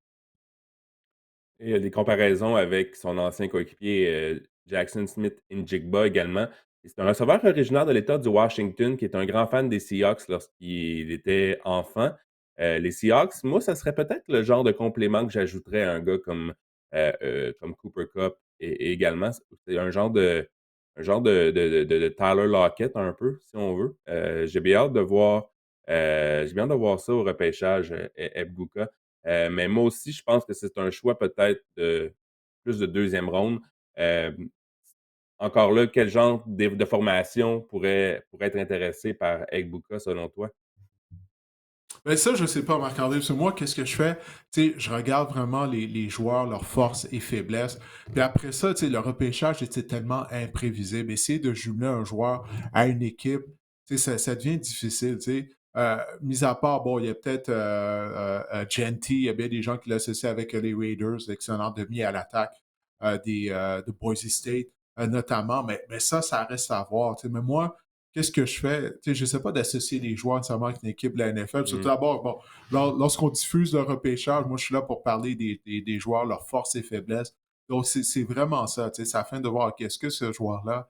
Et il y a des comparaisons avec son ancien coéquipier, Jackson Smith-Njigba également. Et c'est un receveur originaire de l'État du Washington qui est un grand fan des Seahawks lorsqu'il était enfant. Les Seahawks, moi, ça serait peut-être le genre de complément que j'ajouterais à un gars comme Cooper Kupp et également. C'est un genre de Tyler Lockett un peu, si on veut. J'ai bien hâte de voir ça au repêchage, Egbuka. Mais moi aussi, je pense que c'est un choix peut-être plus de deuxième ronde. Hem, Encore là, quel genre de formation pourrait être intéressé par Egbuka selon toi?
Ben ça, je ne sais pas, Marc-André, parce que moi, qu'est-ce que je fais? Tu sais, je regarde vraiment les joueurs, leurs forces et faiblesses. Puis après ça, tu sais, le repêchage était tellement imprévisible. Essayer de jumeler un joueur à une équipe, tu sais, ça devient difficile, tu sais. Mis à part, bon, il y a peut-être Genty, il y a bien des gens qui l'associent avec les Raiders, l'excellent demi à l'attaque de Boise State, notamment. Mais ça reste à voir. Tu sais. Mais moi, qu'est-ce que je fais? Tu sais, je ne sais pas d'associer les joueurs nécessairement avec une équipe de la NFL. Surtout
Mmh.
d'abord, bon, lorsqu'on diffuse le repêchage, moi, je suis là pour parler des joueurs, leurs forces et faiblesses. Donc, c'est vraiment ça. Tu sais, c'est afin de voir, OK, est-ce que ce joueur-là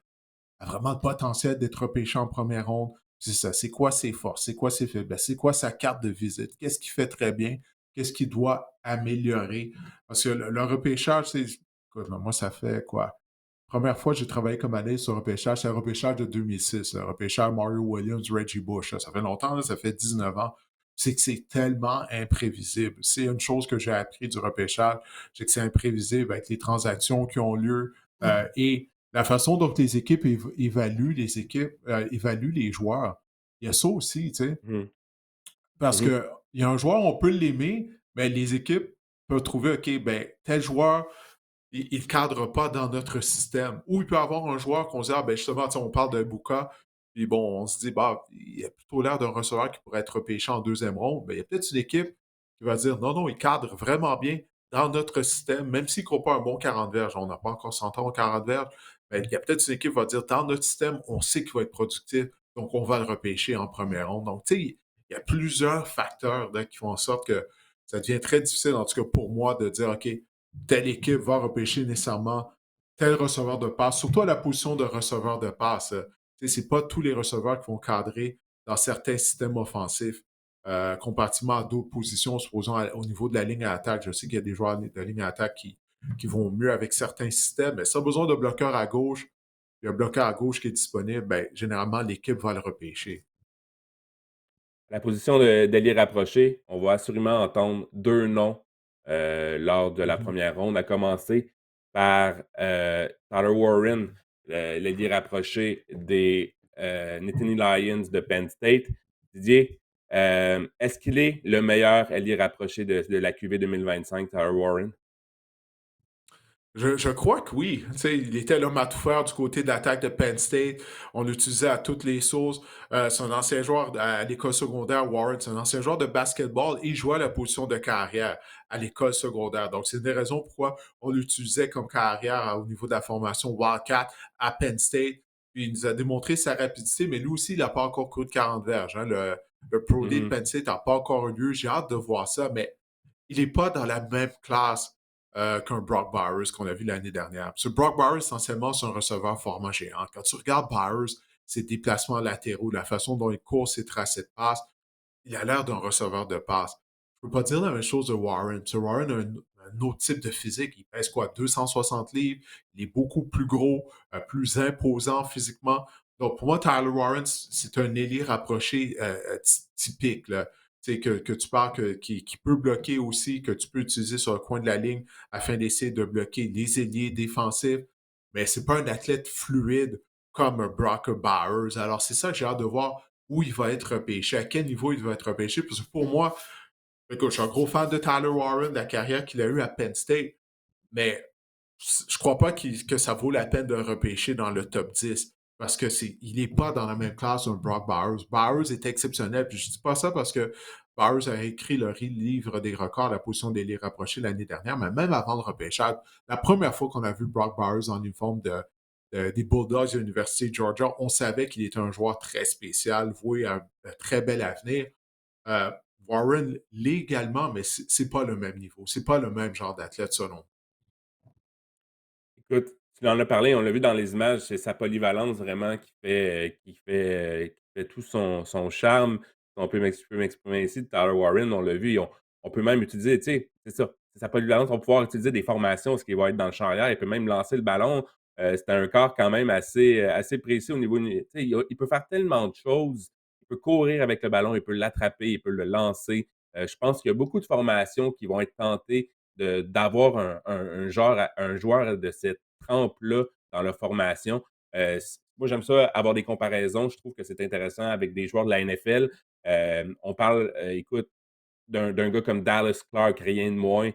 a vraiment le potentiel d'être repêché en première ronde? C'est ça. C'est quoi ses forces? C'est quoi ses faiblesses? C'est quoi sa carte de visite? Qu'est-ce qu'il fait très bien? Qu'est-ce qu'il doit améliorer? Parce que le repêchage, c'est. Écoute, moi, ça fait quoi? Première fois que j'ai travaillé comme analyste sur le repêchage, c'est le repêchage de 2006. Le repêchage Mario Williams, Reggie Bush. Là. Ça fait longtemps, là, ça fait 19 ans. C'est que c'est tellement imprévisible. C'est une chose que j'ai appris du repêchage, c'est que c'est imprévisible avec les transactions qui ont lieu et la façon dont les équipes évaluent les joueurs. Il y a ça aussi, tu sais.
Mmh.
Parce
Mmh.
que il y a un joueur, on peut l'aimer, mais les équipes peuvent trouver, OK, ben, tel joueur il ne cadre pas dans notre système. Ou il peut y avoir un joueur qu'on se dit, ah, ben justement, on parle de Buka, puis bon, on se dit, bah, il a plutôt l'air d'un receveur qui pourrait être repêché en deuxième ronde. Ben, il y a peut-être une équipe qui va dire, non, non, il cadre vraiment bien dans notre système, même s'il ne court pas un bon 40 verges. On n'a pas encore 100 ans au 40 verges. Ben, il y a peut-être une équipe qui va dire, dans notre système, on sait qu'il va être productif, donc on va le repêcher en première ronde. Donc, tu sais, il y a plusieurs facteurs là, qui font en sorte que ça devient très difficile, en tout cas pour moi, de dire, OK, telle équipe va repêcher nécessairement tel receveur de passe, surtout à la position de receveur de passe. Ce n'est pas tous les receveurs qui vont cadrer dans certains systèmes offensifs, comparativement à d'autres positions, supposons au niveau de la ligne à attaque. Je sais qu'il y a des joueurs de ligne à attaque qui vont mieux avec certains systèmes, mais si tu as besoin de bloqueur à gauche, il y a un bloqueur à gauche qui est disponible, ben, généralement, l'équipe va le repêcher.
La position d'ailier rapproché, on va assurément entendre 2 noms, lors de la
Mhm.
première ronde, à commencer par, Tyler Warren, l'ailier rapproché des, Nittany Lions de Penn State. Didier, Est-ce qu'il est le meilleur allié rapproché de la QV 2025, Tyler Warren?
Je crois que oui. Tu sais, il était l'homme à tout faire du côté de l'attaque de Penn State. On l'utilisait à toutes les sauces. C'est un ancien joueur à l'école secondaire, Warren. C'est un ancien joueur de basketball. Il jouait à la position de carrière à l'école secondaire. Donc, c'est une des raisons pourquoi on l'utilisait comme carrière au niveau de la formation Wildcat à Penn State. Puis il nous a démontré sa rapidité, mais lui aussi, il n'a pas encore couru de 40 verges. Hein. Le Pro Day de
Mhm,
Penn State n'a pas encore eu lieu. J'ai hâte de voir ça, mais il n'est pas dans la même classe qu'un Brock Bowers qu'on a vu l'année dernière. Ce Brock Bowers, essentiellement, c'est un receveur format géant. Quand tu regardes Bowers, ses déplacements latéraux, la façon dont il court ses tracés de passe, il a l'air d'un receveur de passe. Je ne peux pas dire la même chose de Warren. Ce Warren a un autre type de physique. Il pèse quoi, 260 livres. Il est beaucoup plus gros, plus imposant physiquement. Donc, pour moi, Tyler Warren, c'est un ailier rapproché typique. Là. Que tu parles, qui peut bloquer aussi, que tu peux utiliser sur le coin de la ligne afin d'essayer de bloquer les ailiers défensifs. Mais c'est pas un athlète fluide comme Brock Bowers. Alors, c'est ça que j'ai hâte de voir où il va être repêché, à quel niveau il va être repêché. Parce que pour moi, écoute, je suis un gros fan de Tyler Warren, de la carrière qu'il a eue à Penn State, mais je crois pas que ça vaut la peine de le repêcher dans le top 10 parce que il n'est pas dans la même classe d'un Brock Bowers. Bowers est exceptionnel, puis je dis pas ça parce que Bowers a écrit le livre des records, la position des lits rapprochés l'année dernière, mais même avant le repêchage, la première fois qu'on a vu Brock Bowers en uniforme des Bulldogs de l'Université de Georgia, on savait qu'il était un joueur très spécial, voué à un très bel avenir. Euh, Warren légalement, mais c'est pas le même niveau. C'est pas le même genre d'athlète, selon.
Écoute, tu en as parlé, on l'a vu dans les images, c'est sa polyvalence vraiment qui fait tout son charme. On peut m'exprimer ainsi de Tyler Warren, on l'a vu, on peut même utiliser, tu sais, c'est ça, c'est sa polyvalence, on va pouvoir utiliser des formations, ce qui va être dans le champ arrière, il peut même lancer le ballon. C'est un corps quand même assez précis au niveau tu sais, il peut faire tellement de choses. Il peut courir avec le ballon, il peut l'attraper, il peut le lancer. Je pense qu'il y a beaucoup de formations qui vont être tentées d'avoir un joueur de cette trempe-là dans leur formation. Moi, j'aime ça avoir des comparaisons. Je trouve que c'est intéressant avec des joueurs de la NFL. On parle, écoute, d'un gars comme Dallas Clark, rien de moins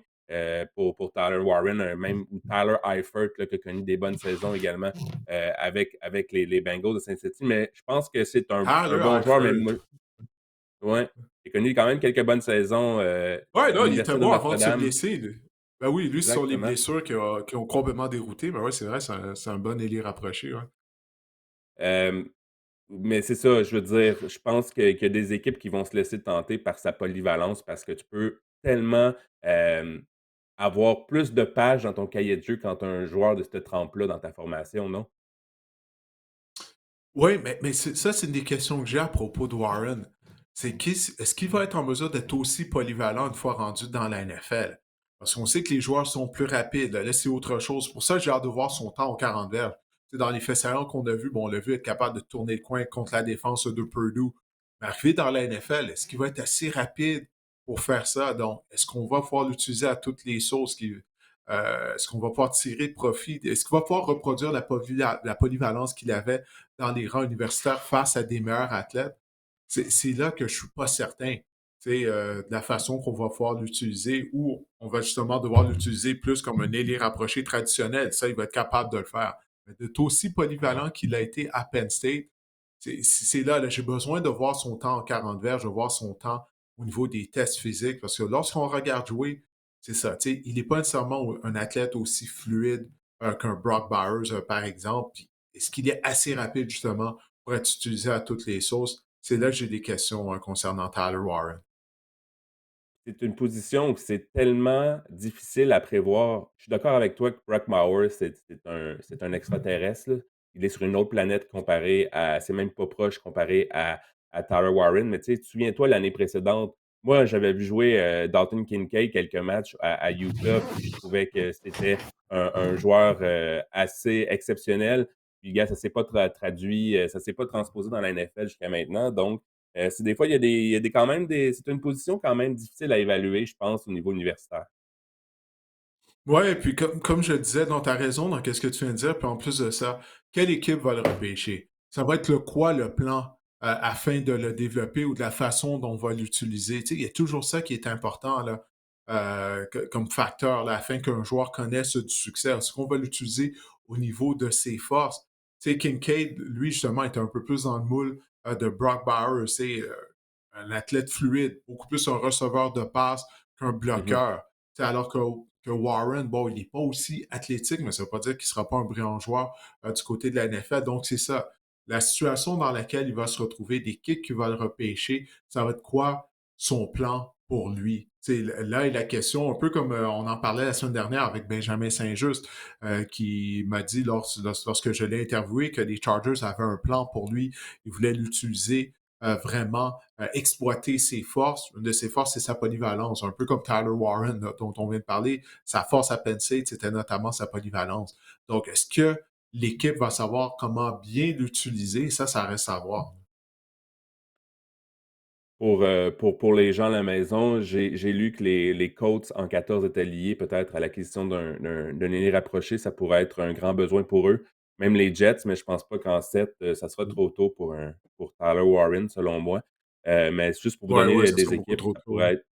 pour Tyler Warren, même ou Tyler Eifert, là, qui a connu des bonnes saisons également avec les Bengals de Cincinnati. Mais je pense que c'est un
Tyler
bon joueur, mais
Eifert.
moi, ouais, il a connu quand même quelques bonnes saisons
Ouais,
à
là, il était
l'Université de
bon avant de se
Notre-Dame.
blesser. Ben oui, lui, ce sont les
Exactement.
blessures qui ont complètement dérouté. Mais ouais, c'est vrai, c'est un bon ailier rapproché. Ouais.
Euh, Mais c'est ça, je veux dire, je pense qu'il y a des équipes qui vont se laisser tenter par sa polyvalence parce que tu peux tellement, avoir plus de pages dans ton cahier de jeu quand tu as un joueur de cette trempe-là dans ta formation, non?
Oui, mais ça, c'est une des questions que j'ai à propos de Warren. Est-ce qu'il va être en mesure d'être aussi polyvalent une fois rendu dans la NFL? Parce qu'on sait que les joueurs sont plus rapides. Là, c'est autre chose. Pour ça, j'ai hâte de voir son temps au 40 verges. Tu sais, dans les faits saillants qu'on a vus, bon, on l'a vu être capable de tourner le coin contre la défense de Purdue. Mais arrivé dans la NFL, est-ce qu'il va être assez rapide pour faire ça? Donc, est-ce qu'on va pouvoir l'utiliser à toutes les sauces? Est-ce qu'on va pouvoir tirer profit? Est-ce qu'il va pouvoir reproduire la polyvalence qu'il avait dans les rangs universitaires face à des meilleurs athlètes? C'est là que je suis pas certain de la façon qu'on va pouvoir l'utiliser ou on va justement devoir l'utiliser plus comme un ailier rapproché traditionnel. Ça, il va être capable de le faire. Mais d'être aussi polyvalent qu'il a été à Penn State, c'est là, j'ai besoin de voir son temps en 40 verges, de voir son temps au niveau des tests physiques, parce que lorsqu'on regarde jouer, c'est ça, il n'est pas nécessairement un athlète aussi fluide qu'un Brock Bowers, par exemple. Puis, est-ce qu'il est assez rapide, justement, pour être utilisé à toutes les sauces? C'est là que j'ai des questions concernant Tyler Warren.
C'est une position où c'est tellement difficile à prévoir. Je suis d'accord avec toi que Brock Bowers, c'est un extraterrestre, là. Il est sur une autre planète comparé à c'est même pas proche comparé à Tyler Warren. Mais tu sais, souviens-toi l'année précédente, moi, j'avais vu jouer, Dalton Kincaid quelques matchs à Utah, puis je trouvais que c'était un joueur, assez exceptionnel. Puis gars, ça s'est pas traduit, ça s'est pas transposé dans la NFL jusqu'à maintenant. Donc c'est des fois, il y a des quand même des c'est une position quand même difficile à évaluer, je pense, au niveau universitaire.
Ouais, puis comme je le disais, tu as raison dans qu'est-ce que tu viens de dire. Puis en plus de ça, quelle équipe va le repêcher? Ça va être le quoi, le plan? afin de le développer ou de la façon dont on va l'utiliser. Tu sais, il y a toujours ça qui est important là, comme facteur là, afin qu'un joueur connaisse du succès. Est-ce qu'on va l'utiliser au niveau de ses forces? Tu sais, Kincaid, lui, justement, est un peu plus dans le moule de Brock Bowers. C'est un athlète fluide, beaucoup plus un receveur de passe qu'un
Mmh.
bloqueur. Tu sais, alors que Warren, bon, il n'est pas aussi athlétique, mais ça ne veut pas dire qu'il ne sera pas un brillant joueur du côté de la NFL. Donc, c'est ça. La situation dans laquelle il va se retrouver, des kicks qu'il va le repêcher, ça va être quoi son plan pour lui? Tu sais, là est la question, un peu comme on en parlait la semaine dernière avec Benjamin Saint-Just, qui m'a dit lorsque je l'ai interviewé que les Chargers avaient un plan pour lui. Ils voulaient l'utiliser vraiment exploiter ses forces. Une de ses forces, c'est sa polyvalence, un peu comme Tyler Warren, là, dont on vient de parler. Sa force à Penn State, c'était notamment sa polyvalence. Donc, est-ce que l'équipe va savoir comment bien l'utiliser? Ça reste à voir.
Pour les gens à la maison, j'ai lu que les Colts en 14 étaient liés peut-être à l'acquisition d'un ailier rapproché. Ça pourrait être un grand besoin pour eux. Même les Jets, mais je pense pas qu'en 7, ça sera trop tôt pour Tyler Warren, selon moi. Mais juste pour vous
Ouais,
donner
ouais, ça
des
serait beaucoup
équipes,
trop
ça
tôt.
pourrait être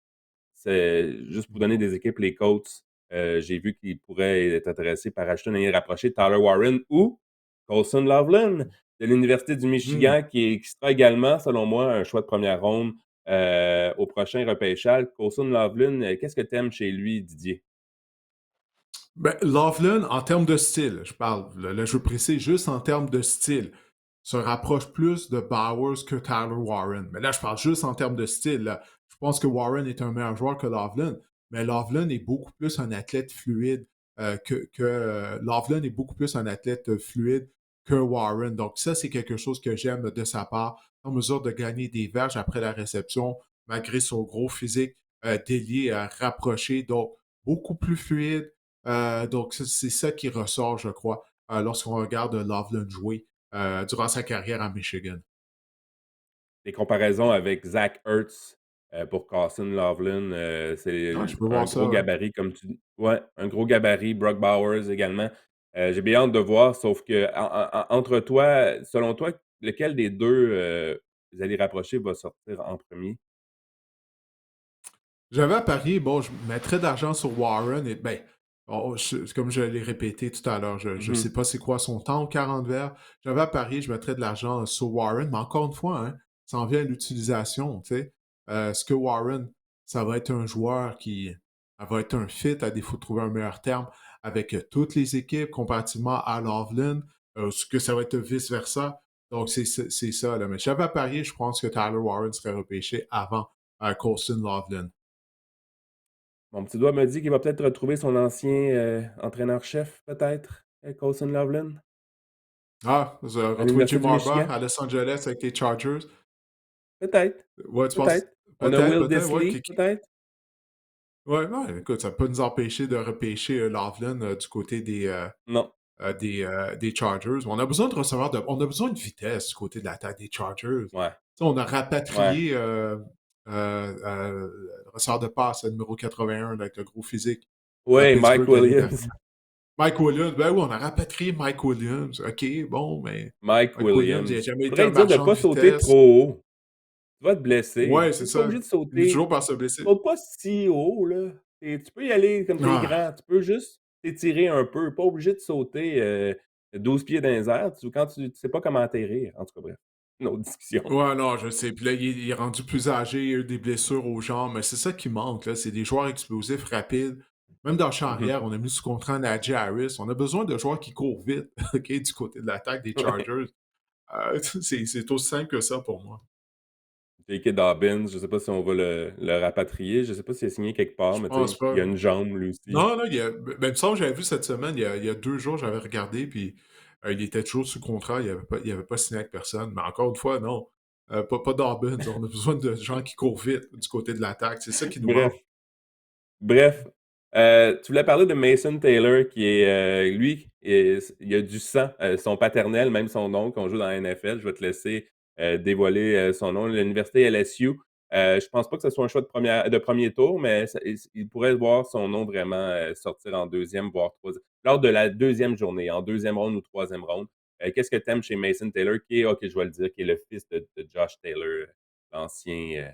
c'est juste pour vous donner des équipes, les Colts, j'ai vu qu'ils pourraient être intéressés par acheter un allié rapproché, Tyler Warren ou Colson Loveland de l'Université du
Hmm.
Michigan, qui sera également, selon moi, un choix de première ronde au prochain repêchage. Colson Loveland, qu'est-ce que tu aimes chez lui, Didier?
Ben, Loveland, en termes de style, je parle, là, je précise juste en termes de style, se rapproche plus de Bowers que Tyler Warren. Mais là, je parle juste en termes de style. Là. Je pense que Warren est un meilleur joueur que Loveland, mais Loveland est beaucoup plus un athlète fluide Loveland est beaucoup plus un athlète fluide que Warren. Donc, ça, c'est quelque chose que j'aime de sa part, en mesure de gagner des verges après la réception, malgré son gros physique délié à rapprocher. Donc, beaucoup plus fluide, donc, c'est ça qui ressort, je crois, lorsqu'on regarde Loveland jouer durant sa carrière à Michigan.
Des comparaisons avec Zach Ertz pour Carson Loveland,
Ah,
c'est
je peux
un
voir
gros
ça, ouais.
gabarit, comme tu dis. Ouais, un gros gabarit. Brock Bowers également. J'ai bien hâte de voir, sauf que entre toi, selon toi, lequel des deux alliés rapprochés va sortir en premier?
J'avais à parier, bon, je mettrais de l'argent sur Warren et ben, comme je l'ai répété tout à l'heure, je ne
Mhm.
sais pas c'est quoi son temps au 40 verts. J'avais à parier, je mettrais de l'argent sur Warren, mais encore une fois, hein, ça en vient à l'utilisation, tu sais. Est-ce que Warren, ça va être un joueur qui ça va être un fit, à défaut de trouver un meilleur terme, avec toutes les équipes comparativement à Loveland? Est-ce que ça va être vice-versa? Donc, c'est ça, là. Mais j'avais à parier, je pense que Tyler Warren serait repêché avant Colston Loveland.
Mon petit doigt me dit qu'il va peut-être retrouver son ancien entraîneur-chef, peut-être, Colson Loveland,
Ah, vous avez
à
retrouvé
l'Université
Jim
du
Harbaugh
Michigan.
à Los Angeles avec les Chargers.
Peut-être,
Ouais, tu penses?
peut-être. On a
Peut-être,
Will
peut-être, ouais.
Disley, peut-être.
Ouais, ouais, écoute, ça peut nous empêcher de repêcher Loveland du côté
Non,
des Chargers. On a besoin de receveurs on a besoin de vitesse du côté de l'attaque des Chargers. Tu
ouais,
sais, on a
ouais.
rapatrié le receveur de passe, le numéro 81, là, avec le gros physique à
Oui, Mike
Pittsburgh l'année
Williams.
dernière. Mike Williams, ben oui, on a rapatrié Mike Williams. OK, bon, mais
Mike
Mike Williams, il n'a
Williams.
jamais été
Faudrait
un
lui dire de
marchand de
pas sauter
vitesse.
trop haut. Tu vas te blesser.
Ouais,
Tu
c'est
es pas
ça.
obligé de
Il finit
sauter.
toujours par se blesser.
Saute pas si haut, là. Tu peux y aller comme t'es
Ah,
grand. Tu peux juste t'étirer un peu. Pas obligé de sauter 12 pieds dans les airs quand tu sais pas comment atterrir. En tout cas, bref, une autre discussion.
ouais, non, je sais. Puis là, il est rendu plus âgé, il a eu des blessures aux jambes, mais c'est ça qui manque, là. C'est des joueurs explosifs, rapides. Même dans le champ
Mhm.
arrière, on a mis sous contrat Najee Harris. On a besoin de joueurs qui courent vite, OK, du côté de l'attaque des
Ouais.
Chargers. C'est aussi simple que ça pour moi.
J.K. Dobbins, je sais pas si on va le rapatrier. Je sais pas s'il a signé quelque part,
Je
mais tu
pense
sais,
pas.
il a une jambe, lui aussi.
Non, non, ben, il me semble que j'avais vu cette semaine, il y a 2 jours, j'avais regardé, puis il était toujours sous contrat, il avait pas signé avec personne. Mais encore une fois, non, pas Dobbins. On a besoin de gens qui courent vite du côté de l'attaque. C'est ça qui nous manque.
Bref. Bref, tu voulais parler de Mason Taylor qui est, lui, il a du sang, son paternel, même son oncle, on joue dans la NFL. Je vais te laisser, dévoiler, son nom. L'université LSU, je pense pas que ce soit un choix de premier tour, mais ça il pourrait voir son nom vraiment, sortir en deuxième, voire troisième lors de la deuxième journée, en deuxième ronde ou troisième ronde. Qu'est-ce que tu aimes chez Mason Taylor, qui est, OK, je vais le dire, qui est le fils de Josh Taylor, l'ancien,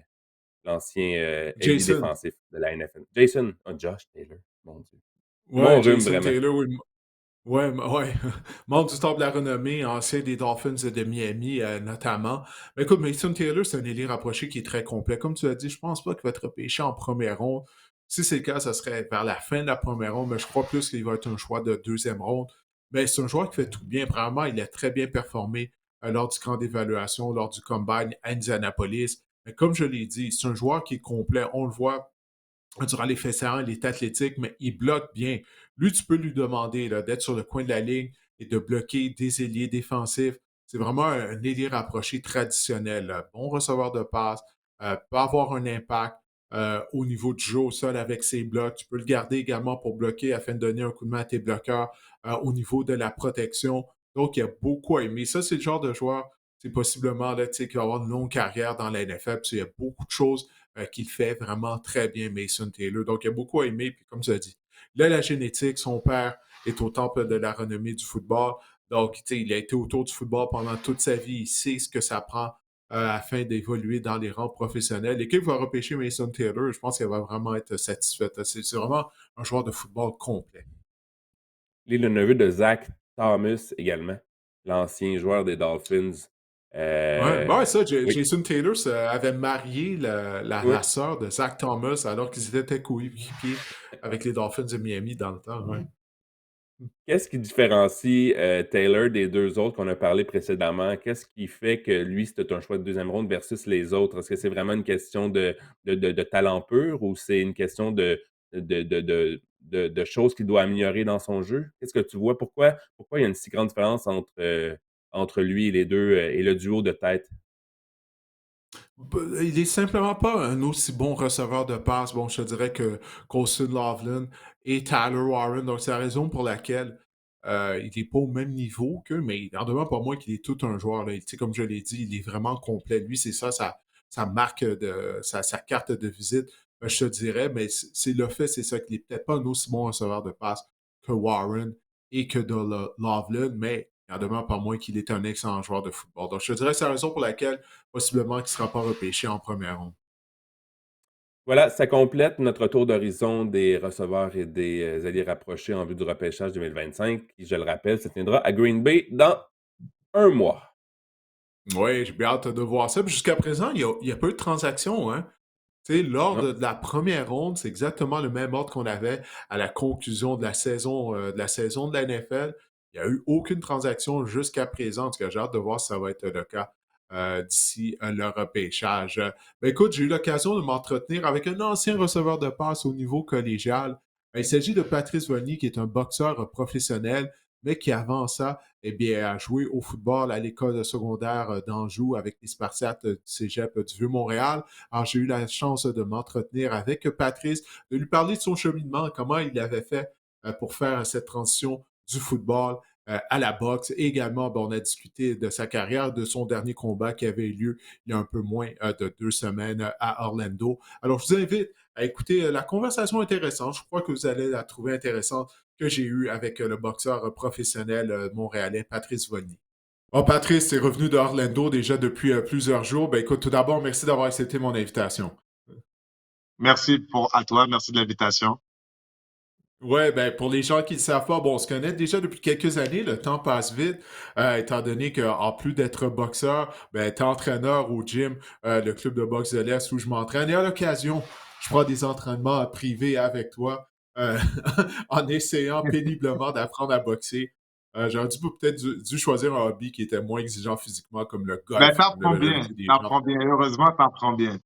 ailier
Jason.
défensif de la NFL? Jason, Josh Taylor, mon Dieu.
Ouais,
Mon rhume,
Jason
vraiment.
Taylor, oui. Ouais, ouais. Membre du temple de la renommée, ancien des Dolphins de Miami, notamment. Mais écoute, Mason Taylor, c'est un ailier rapproché qui est très complet. Comme tu as dit, je pense pas qu'il va être repêché en première ronde. Si c'est le cas, ça serait vers la fin de la première ronde, mais je crois plus qu'il va être un choix de deuxième ronde. Mais c'est un joueur qui fait tout bien. Vraiment, il a très bien performé lors du camp d'évaluation, lors du combine à Indianapolis. Mais comme je l'ai dit, c'est un joueur qui est complet. On le voit durant les faits saillants, il est athlétique, mais il bloque bien. Lui, tu peux lui demander d'être sur le coin de la ligne et de bloquer des ailiers défensifs. C'est vraiment un ailier rapproché traditionnel. Bon receveur de passe, peut avoir un impact au niveau du jeu au sol avec ses blocs. Tu peux le garder également pour bloquer afin de donner un coup de main à tes bloqueurs au niveau de la protection. Donc, il y a beaucoup à aimer. Ça, c'est le genre de joueur, c'est possiblement là, qui va avoir une longue carrière dans la NFL. Puis, il y a beaucoup de choses qu'il fait vraiment très bien, Mason Taylor. Donc, il y a beaucoup à aimer. Puis, comme tu as dit, là, la génétique, son père est au temple de la renommée du football. Donc, il a été autour du football pendant toute sa vie. Il sait ce que ça prend afin d'évoluer dans les rangs professionnels. L'équipe va repêcher Mason Taylor. Je pense qu'elle va vraiment être satisfaite. C'est vraiment un joueur de football complet.
Il est le neveu de Zach Thomas également, l'ancien joueur des Dolphins.
Ouais, bah ouais, ça,
Oui,
Jason Taylor avait marié
oui.
la sœur de Zach Thomas alors qu'ils étaient coéquipiers avec les Dolphins de Miami dans le temps. Ouais.
Qu'est-ce qui différencie, Taylor des 2 autres qu'on a parlé précédemment? Qu'est-ce qui fait que lui, c'était un choix de deuxième ronde versus les autres? Est-ce que c'est vraiment une question de talent pur ou c'est une question de choses qu'il doit améliorer dans son jeu? Qu'est-ce que tu vois? Pourquoi il y a une si grande différence entre lui et les 2 et le duo de tête?
Il est simplement pas un aussi bon receveur de passe. Bon, je te dirais que Colson Loveland et Tyler Warren. Donc, c'est la raison pour laquelle il n'est pas au même niveau qu'eux, mais il en demeure pas moins qu'il est tout un joueur. Là. Tu sais, comme je l'ai dit, il est vraiment complet. Lui, c'est ça, sa marque sa carte de visite. Je te dirais, mais c'est le fait, c'est ça, qu'il est peut-être pas un aussi bon receveur de passe que Warren et que de Loveland, mais il en demeure pas moins qu'il est un excellent joueur de football. Donc, je te dirais, c'est la raison pour laquelle possiblement qu'il ne sera pas repêché en première ronde.
Voilà, ça complète notre tour d'horizon des receveurs et des, alliés rapprochés en vue du repêchage 2025 qui, je le rappelle, se tiendra à Green Bay dans un mois.
Oui, j'ai bien hâte de voir ça. Puis jusqu'à présent, il y a pas eu de transaction, hein. Tu sais, lors
Non?
de la première ronde, c'est exactement le même ordre qu'on avait à la conclusion de la NFL. Il n'y a eu aucune transaction jusqu'à présent. En tout cas, j'ai hâte de voir si ça va être le cas d'ici le repêchage. Ben, écoute, j'ai eu l'occasion de m'entretenir avec un ancien receveur de passe au niveau collégial. Il s'agit de Patrice Vonny, qui est un boxeur professionnel, mais qui, avant ça, eh bien, a joué au football à l'école secondaire d'Anjou avec les Spartiates du Cégep du Vieux-Montréal. Alors, j'ai eu la chance de m'entretenir avec Patrice, de lui parler de son cheminement, comment il avait fait pour faire cette transition du football à la boxe. Et également, ben, on a discuté de sa carrière, de son dernier combat qui avait eu lieu il y a un peu moins de 2 semaines à Orlando. Alors, je vous invite à écouter la conversation intéressante. Je crois que vous allez la trouver intéressante que j'ai eue avec le boxeur professionnel montréalais Patrice Volny. Bon, Patrice, c'est revenu d'Orlando déjà depuis plusieurs jours. Ben écoute, tout d'abord, merci d'avoir accepté mon invitation.
Merci à toi, merci de l'invitation.
Ouais, ben pour les gens qui ne le savent pas, bon, on se connaît déjà depuis quelques années, le temps passe vite, étant donné qu'en plus d'être boxeur, ben t'es entraîneur au gym, le club de boxe de l'Est où je m'entraîne. Et à l'occasion, je prends des entraînements privés avec toi euh, en essayant péniblement d'apprendre à boxer. J'aurais peut-être dû choisir un hobby qui était moins exigeant physiquement, comme le
Mais
golf, comme la majorité des gens.
t'apprends bien, heureusement, t'apprends bien.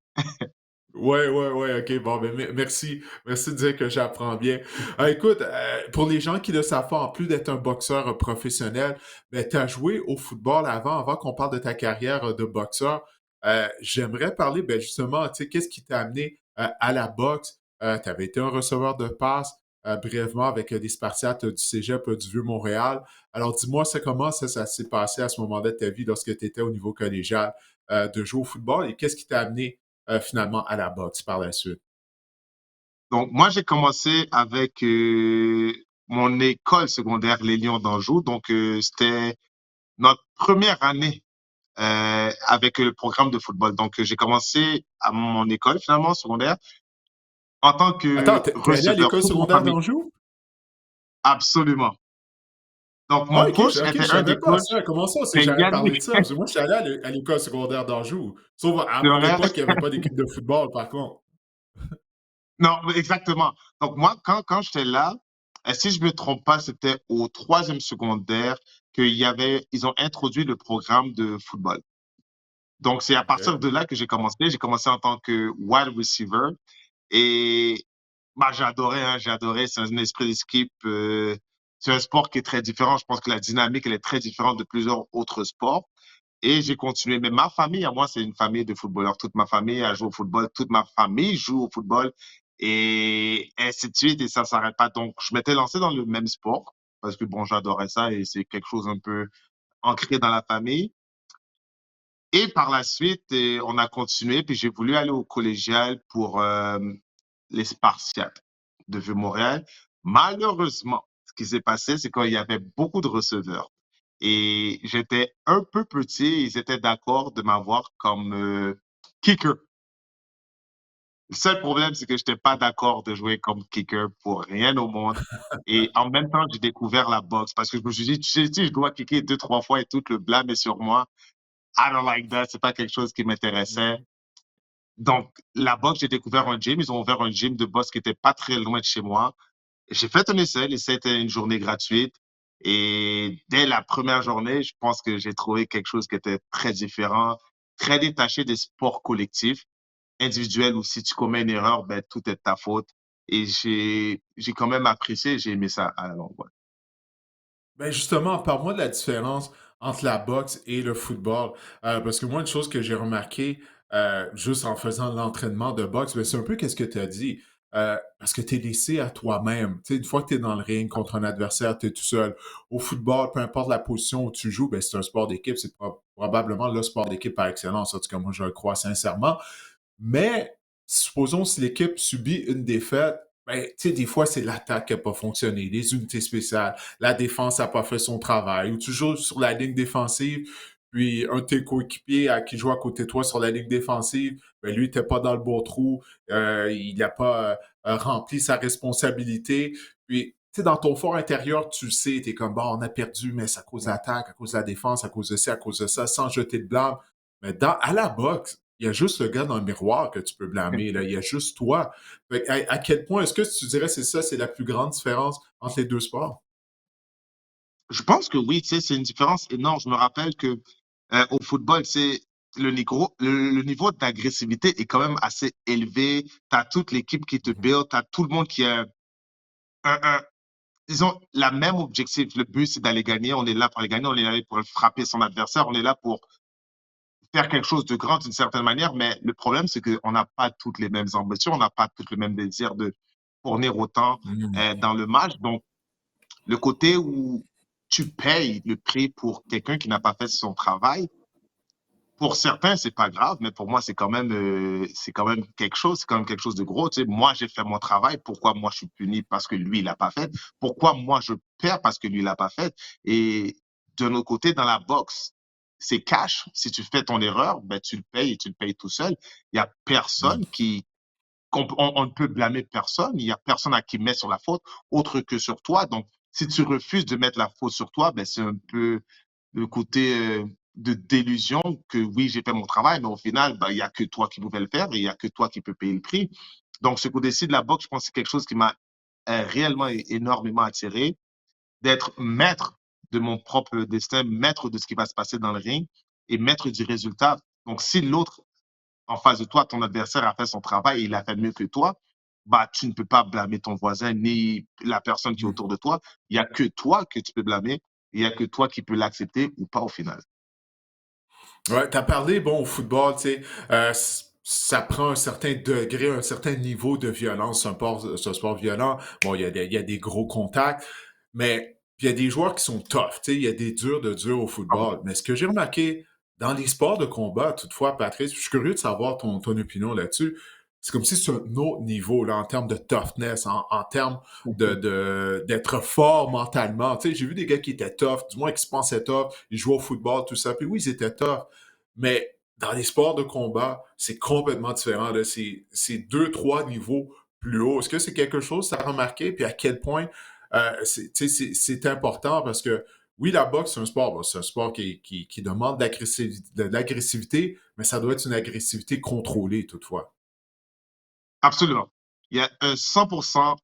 Ouais, ok, bon, ben, merci de dire que j'apprends bien. Écoute, pour les gens qui ne le savent pas, en plus d'être un boxeur professionnel, ben, tu as joué au football avant qu'on parle de ta carrière de boxeur. J'aimerais parler, ben, justement, tu sais, qu'est-ce qui t'a amené à la boxe? Tu avais été un receveur de passe brièvement avec des Spartiates du Cégep du Vieux-Montréal. Alors, dis-moi, comment ça s'est passé à ce moment-là de ta vie lorsque tu étais au niveau collégial de jouer au football et qu'est-ce qui t'a amené finalement à la boxe par la suite.
Donc, moi, j'ai commencé avec mon école secondaire, les Lions d'Anjou. Donc, c'était notre première année avec le programme de football. Donc, j'ai commencé à mon école, finalement, secondaire, en tant
Attends,
que
t'es allé à
receveur.
l'école
Toute ma
secondaire
famille,
d'Anjou?
absolument. Donc,
Ah,
mon
ok,
coach
ok, je
était un
savais
des
pas
coachs,
ça. Comment ça, c'est
c'est
jamais parlé de
Yannick.
ça? Parce que moi, je suis allé à l'école secondaire d'Anjou. Sauf à
C'est
mon
vrai?
époque, il n'y avait pas d'équipe de football, par contre.
Non, mais exactement. Donc, moi, quand j'étais là, si je me trompe pas, c'était au troisième secondaire ils ont introduit le programme de football. Donc, c'est à
Ok.
partir de là que j'ai commencé. J'ai commencé en tant que wide receiver et bah, j'ai adoré, hein, j'ai adoré. C'est un esprit d'équipe. C'est un sport qui est très différent. Je pense que la dynamique, elle est très différente de plusieurs autres sports. Et j'ai continué. Mais ma famille, à moi, c'est une famille de footballeurs. Toute ma famille a joué au football. Toute ma famille joue au football. Et ainsi de suite. Et ça ne s'arrête pas. Donc, je m'étais lancé dans le même sport parce que, bon, j'adorais ça et c'est quelque chose un peu ancré dans la famille. Et par la suite, on a continué. Puis j'ai voulu aller au collégial pour les Spartiates de Vieux-Montréal. Malheureusement, ce qui s'est passé, c'est qu'il y avait beaucoup de receveurs. Et j'étais un peu petit, ils étaient d'accord de m'avoir comme kicker. Le seul problème, c'est que je n'étais pas d'accord de jouer comme kicker pour rien au monde. Et en même temps, j'ai découvert la boxe parce que je me suis dit, tu sais, si je dois kicker deux, trois fois et tout le blâme est sur moi, I don't like that, c'est pas quelque chose qui m'intéressait. Donc, la boxe, j'ai découvert un gym. Ils ont ouvert un gym de boxe qui était pas très loin de chez moi. J'ai fait un essai. L'essai était une journée gratuite. Et dès la première journée, je pense que j'ai trouvé quelque chose qui était très différent, très détaché des sports collectifs, individuels où si tu commets une erreur, ben, tout est de ta faute. Et j'ai quand même apprécié, j'ai aimé ça à la longue. Ouais.
Ben justement, parle-moi de la différence entre la boxe et le football. Parce que moi, une chose que j'ai remarqué juste en faisant l'entraînement de boxe, ben, c'est un peu qu'est-ce que tu as dit. Parce que tu es laissé à toi-même. Tu sais, une fois que tu es dans le ring contre un adversaire, tu es tout seul. Au football, peu importe la position où tu joues, ben, c'est un sport d'équipe. C'est probablement le sport d'équipe par excellence. En tout cas, moi, je le crois sincèrement. Mais supposons si l'équipe subit une défaite, ben, tu sais, des fois, c'est l'attaque qui n'a pas fonctionné, les unités spéciales, la défense n'a pas fait son travail, ou tu joues sur la ligne défensive, puis un de tes coéquipiers qui joue à côté de toi sur la ligne défensive, ben, lui, n'était pas dans le bon trou, il n'a pas rempli sa responsabilité, puis tu sais, dans ton fort intérieur, tu le sais, tu es comme, bon, on a perdu, mais c'est à cause de l'attaque, à cause de la défense, à cause de ci, à cause de ça, sans jeter de blâme. Mais à la boxe, il y a juste le gars dans le miroir que tu peux blâmer. Là. Il y a juste toi. À quel point est-ce que tu dirais c'est ça, c'est la plus grande différence entre les deux sports?
Je pense que oui, tu sais, c'est une différence énorme. Je me rappelle que au football, c'est le niveau d'agressivité est quand même assez élevé. Tu as toute l'équipe qui te
Mhm.
build, tu as tout le monde qui a un, ils ont la même objectif. Le but, c'est d'aller gagner. On est là pour aller gagner. On est là pour frapper son adversaire. On est là pour faire quelque chose de grand d'une certaine manière. Mais le problème, c'est qu'on n'a pas toutes les mêmes ambitions. On n'a pas toutes le même désir de fournir autant
Mhm.
dans le match. Donc, le côté où tu payes le prix pour quelqu'un qui n'a pas fait son travail, pour certains, c'est pas grave, mais pour moi, c'est quand même quelque chose, c'est quand même quelque chose de gros. Tu sais, moi, j'ai fait mon travail. Pourquoi moi, je suis puni parce que lui, il l'a pas fait? Pourquoi moi, je perds parce que lui, il l'a pas fait? Et de notre côté, dans la boxe, c'est cash. Si tu fais ton erreur, ben, tu le payes et tu le payes tout seul. Il y a personne on ne peut blâmer personne. Il y a personne à qui mettre sur la faute autre que sur toi. Donc, si tu refuses de mettre la faute sur toi, ben, c'est un peu le côté de délusion que oui, j'ai fait mon travail, mais au final, ben, il n'y a que toi qui pouvais le faire et il n'y a que toi qui peux payer le prix. Donc, ce côté-ci de la boxe, je pense que c'est quelque chose qui m'a réellement énormément attiré, d'être maître de mon propre destin, maître de ce qui va se passer dans le ring et maître du résultat. Donc, si l'autre en face de toi, ton adversaire a fait son travail et il a fait mieux que toi, bah, tu ne peux pas blâmer ton voisin ni la personne qui est
Mhm.
autour de toi. Il n'y a que toi que tu peux blâmer. Il n'y a que toi qui peux l'accepter ou pas au final.
Ouais, t'as parlé, bon, au football, tu sais, ça prend un certain degré, un certain niveau de violence, c'est un sport violent. Bon, il y a des gros contacts, mais il y a des joueurs qui sont tough, tu sais, il y a des durs de durs au football. Mais ce que j'ai remarqué dans les sports de combat, toutefois, Patrice, je suis curieux de savoir ton opinion là-dessus, c'est comme si c'est un autre niveau là, en termes de toughness, en termes d'être fort mentalement. Tu sais, j'ai vu des gars qui étaient tough, du moins qui se pensaient tough, ils jouaient au football, tout ça, puis oui, ils étaient tough, mais dans les sports de combat, c'est complètement différent. Là. C'est deux, trois niveaux plus haut. Est-ce que c'est quelque chose que tu as remarqué, puis à quel point c'est important parce que oui, la boxe, c'est un sport. Bon, c'est un sport qui demande de l'agressivité, mais ça doit être une agressivité contrôlée, toutefois.
Absolument. Il y a un 100%,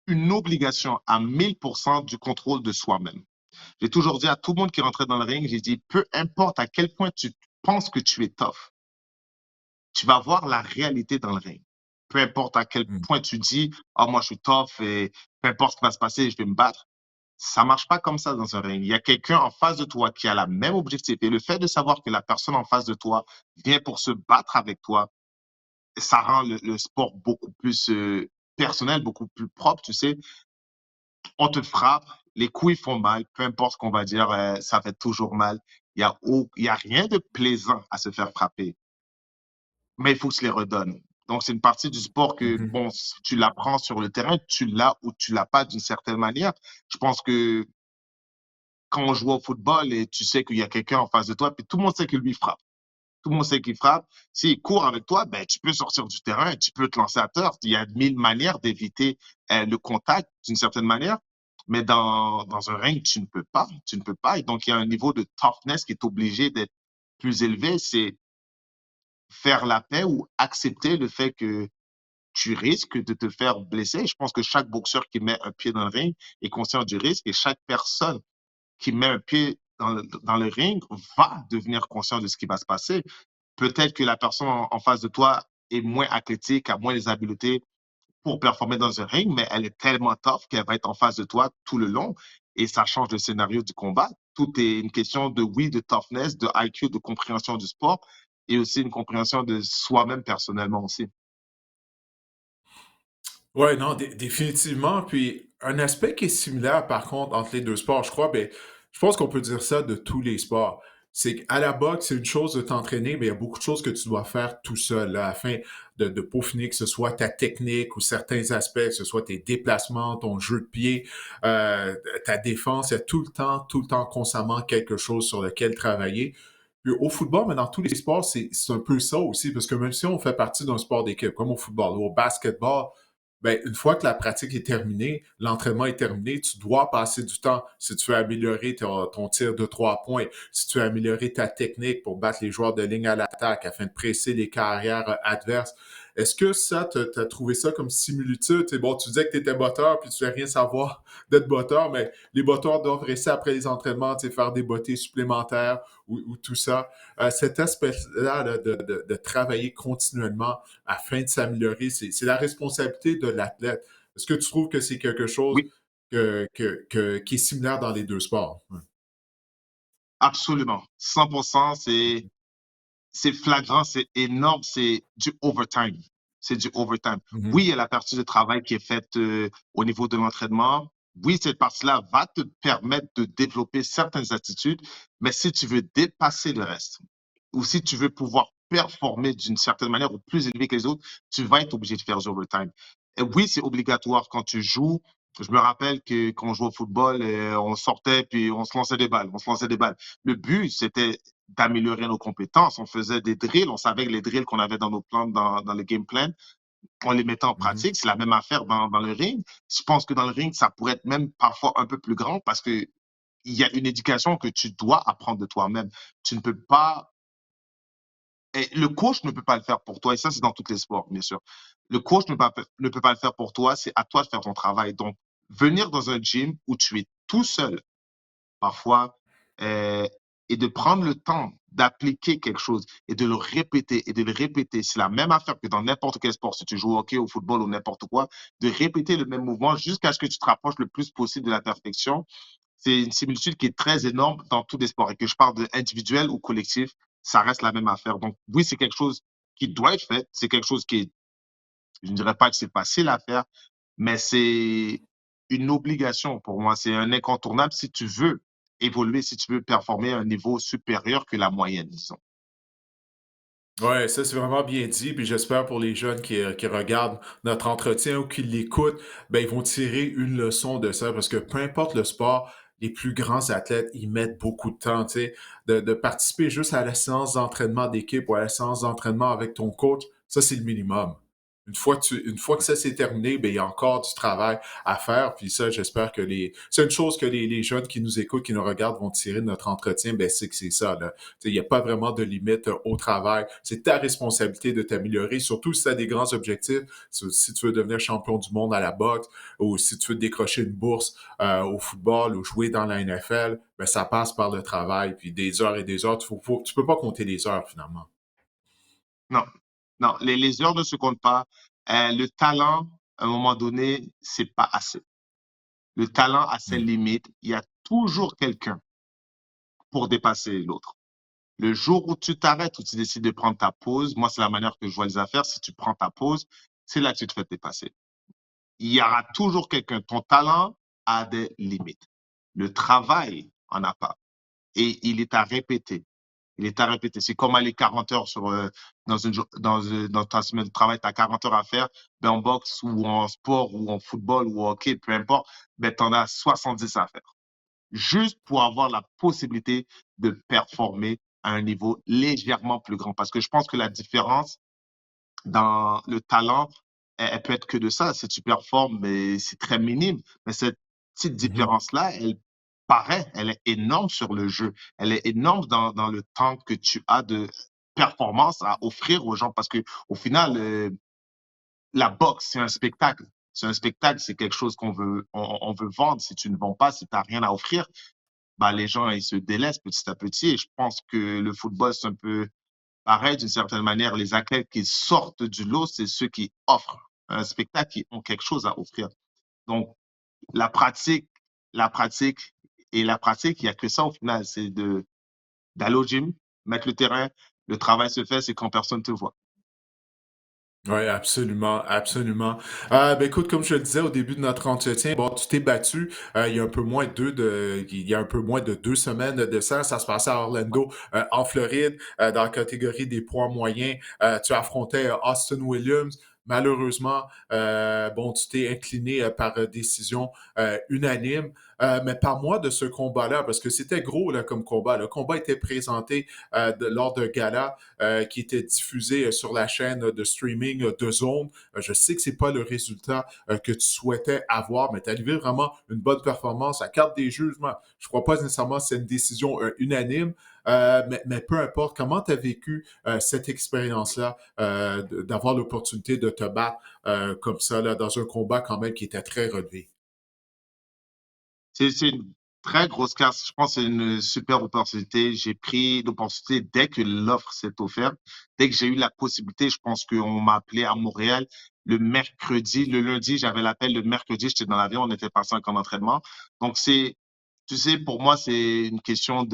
une obligation à 1000% du contrôle de soi-même. J'ai toujours dit à tout le monde qui rentrait dans le ring, j'ai dit, peu importe à quel point tu penses que tu es tough, tu vas voir la réalité dans le ring. Peu importe à quel
Mm.
point tu dis, oh, moi, je suis tough et peu importe ce qui va se passer, je vais me battre. Ça marche pas comme ça dans un ring. Il y a quelqu'un en face de toi qui a la même objectif. Et le fait de savoir que la personne en face de toi vient pour se battre avec toi, ça rend le sport beaucoup plus personnel, beaucoup plus propre, tu sais. On te frappe, les coups ils font mal, peu importe ce qu'on va dire, ça fait toujours mal. Il y a rien de plaisant à se faire frapper, mais il faut se les redonne. Donc, c'est une partie du sport que,
Mhm.
bon, si tu l'apprends sur le terrain, tu l'as ou tu l'as pas d'une certaine manière. Je pense que quand on joue au football et tu sais qu'il y a quelqu'un en face de toi, puis tout le monde sait que lui frappe. Tout le monde sait qu'il frappe. S'il court avec toi, ben, tu peux sortir du terrain, tu peux te lancer à terre. Il y a mille manières d'éviter le contact d'une certaine manière. Mais dans un ring, tu ne peux pas. Tu ne peux pas. Et donc, il y a un niveau de toughness qui est obligé d'être plus élevé. C'est faire la paix ou accepter le fait que tu risques de te faire blesser. Je pense que chaque boxeur qui met un pied dans le ring est conscient du risque et chaque personne qui met un pied dans le ring va devenir conscient de ce qui va se passer. Peut-être que la personne en face de toi est moins athlétique, a moins les habiletés pour performer dans un ring, mais elle est tellement tough qu'elle va être en face de toi tout le long et ça change le scénario du combat. Tout est une question de, oui, de toughness, de IQ, de compréhension du sport et aussi une compréhension de soi-même personnellement aussi.
Ouais, non, définitivement. Puis un aspect qui est similaire, par contre, entre les deux sports, je crois, ben, je pense qu'on peut dire ça de tous les sports. C'est qu'à la boxe, c'est une chose de t'entraîner, mais il y a beaucoup de choses que tu dois faire tout seul, là, afin de peaufiner, que ce soit ta technique ou certains aspects, que ce soit tes déplacements, ton jeu de pied, ta défense. Il y a tout le temps, constamment quelque chose sur lequel travailler. Puis au football, mais dans tous les sports, c'est un peu ça aussi, parce que même si on fait partie d'un sport d'équipe, comme au football ou au basketball, ben, une fois que la pratique est terminée, l'entraînement est terminé, tu dois passer du temps si tu veux améliorer ton tir de 3 points, si tu veux améliorer ta technique pour battre les joueurs de ligne à l'attaque afin de presser les carrières adverses. Est-ce que ça, tu as trouvé ça comme similitude? T'sais, bon, tu disais que tu étais botteur puis tu ne veux rien savoir d'être botteur, mais les botteurs doivent rester après les entraînements, faire des bottées supplémentaires ou tout ça. Cet aspect-là de travailler continuellement afin de s'améliorer. C'est la responsabilité de l'athlète. Est-ce que tu trouves que c'est quelque chose
Oui,
qui est similaire dans les deux sports? Ouais.
absolument. 100%, c'est flagrant, c'est énorme, c'est du overtime. C'est du overtime.
Mhm.
Oui, il y a la partie de travail qui est faite au niveau de l'entraînement. Oui, cette partie-là va te permettre de développer certaines attitudes, mais si tu veux dépasser le reste, ou si tu veux pouvoir performer d'une certaine manière ou plus élevé que les autres, tu vas être obligé de faire du overtime. Et oui, c'est obligatoire quand tu joues. Je me rappelle que quand on jouait au football, on sortait puis on se lançait des balles. On se lançait des balles. Le but, c'était d'améliorer nos compétences. On faisait des drills. On savait que les drills qu'on avait dans nos plans, dans le game plan, on les mettait en
Mhm.
pratique. C'est la même affaire dans le ring. Je pense que dans le ring, ça pourrait être même parfois un peu plus grand parce que il y a une éducation que tu dois apprendre de toi-même. Tu ne peux pas et le coach ne peut pas le faire pour toi, et ça, c'est dans tous les sports, bien sûr. Le coach ne peut pas le faire pour toi, c'est à toi de faire ton travail. Donc, venir dans un gym où tu es tout seul, parfois, euh, et de prendre le temps d'appliquer quelque chose et de le répéter et de le répéter, c'est la même affaire que dans n'importe quel sport, si tu joues au hockey, au football ou n'importe quoi, de répéter le même mouvement jusqu'à ce que tu te rapproches le plus possible de la perfection. C'est une similitude qui est très énorme dans tous les sports. Et que je parle de individuel ou collectif, ça reste la même affaire. Donc, oui, c'est quelque chose qui doit être fait. C'est quelque chose qui est, je ne dirais pas que c'est facile à faire, mais c'est une obligation pour moi. C'est un incontournable si tu veux évoluer, si tu veux performer à un niveau supérieur que la moyenne, disons.
Ouais, ça c'est vraiment bien dit, puis j'espère pour les jeunes qui regardent notre entretien ou qui l'écoutent, ben, ils vont tirer une leçon de ça parce que peu importe le sport, les plus grands athlètes, ils mettent beaucoup de temps, tu sais, de participer juste à la séance d'entraînement d'équipe ou à la séance d'entraînement avec ton coach, ça c'est le minimum. Une fois que ça c'est terminé, ben, il y a encore du travail à faire, puis ça, j'espère que c'est une chose que les jeunes qui nous écoutent, qui nous regardent vont tirer de notre entretien, ben, c'est que c'est ça, là. Il n'y a pas vraiment de limite au travail. C'est ta responsabilité de t'améliorer, surtout si tu as des grands objectifs. Si tu veux devenir champion du monde à la boxe ou si tu veux décrocher une bourse au football ou jouer dans la NFL, ben, ça passe par le travail, puis des heures et des heures. Tu peux pas compter les heures finalement.
Non, non, les heures ne se comptent pas. Le talent, à un moment donné, c'est pas assez. Le talent a ses
Mm.
limites. Il y a toujours quelqu'un pour dépasser l'autre. Le jour où tu t'arrêtes, où tu décides de prendre ta pause, moi, c'est la manière que je vois les affaires. Si tu prends ta pause, c'est là que tu te fais dépasser. Il y aura toujours quelqu'un. Ton talent a des limites. Le travail en a pas. Et il est à répéter. Il est à répéter. C'est comme aller 40 heures dans ta semaine de travail, tu as 40 heures à faire. Ben, en boxe ou en sport ou en football ou en hockey, peu importe, ben, tu en as 70 à faire. Juste pour avoir la possibilité de performer à un niveau légèrement plus grand. Parce que je pense que la différence dans le talent, elle peut être que de ça. Si tu performes, mais c'est très minime. Mais cette petite
Mhm.
différence-là, elle est énorme sur le jeu. Elle est énorme dans le temps que tu as de performance à offrir aux gens. Parce que au final, la boxe, c'est un spectacle. C'est un spectacle, c'est quelque chose on veut vendre. Si tu ne vends pas, si tu n'as rien à offrir, bah, les gens, ils se délaissent petit à petit. Et je pense que le football, c'est un peu pareil, d'une certaine manière. Les athlètes qui sortent du lot, c'est ceux qui offrent un spectacle, qui ont quelque chose à offrir. Donc, la pratique, la pratique la pratique, il n'y a que ça au final, c'est d'aller au gym, mettre le terrain, le travail se fait, c'est quand personne te voit.
Oui, absolument, absolument. Ben écoute, comme je le disais au début de notre entretien, bon, tu t'es battu il y a un peu moins il y a un peu moins de 2 semaines de ça. Ça se passait à Orlando, en Floride, dans la catégorie des poids moyens. Tu affrontais Austin Williams. Malheureusement, bon, tu t'es incliné par décision unanime. Mais parle-moi de ce combat-là, parce que c'était gros là, comme combat. Le combat était présenté lors d'un gala qui était diffusé sur la chaîne de streaming de Zone. Je sais que c'est pas le résultat que tu souhaitais avoir, mais tu as livré vraiment une bonne performance. À carte des jugements, je crois pas nécessairement que c'est une décision unanime, mais peu importe, comment tu as vécu cette expérience-là, d'avoir l'opportunité de te battre comme ça, là, dans un combat quand même qui était très relevé?
C'est une très grosse casse. Je pense que c'est une super opportunité. J'ai pris l'opportunité dès que l'offre s'est offerte. Dès que j'ai eu la possibilité, je pense qu'on m'a appelé à Montréal le mercredi. Le lundi, j'avais l'appel. Le mercredi, j'étais dans l'avion. On était passé en camp d'entraînement. Donc, tu sais, pour moi, c'est une question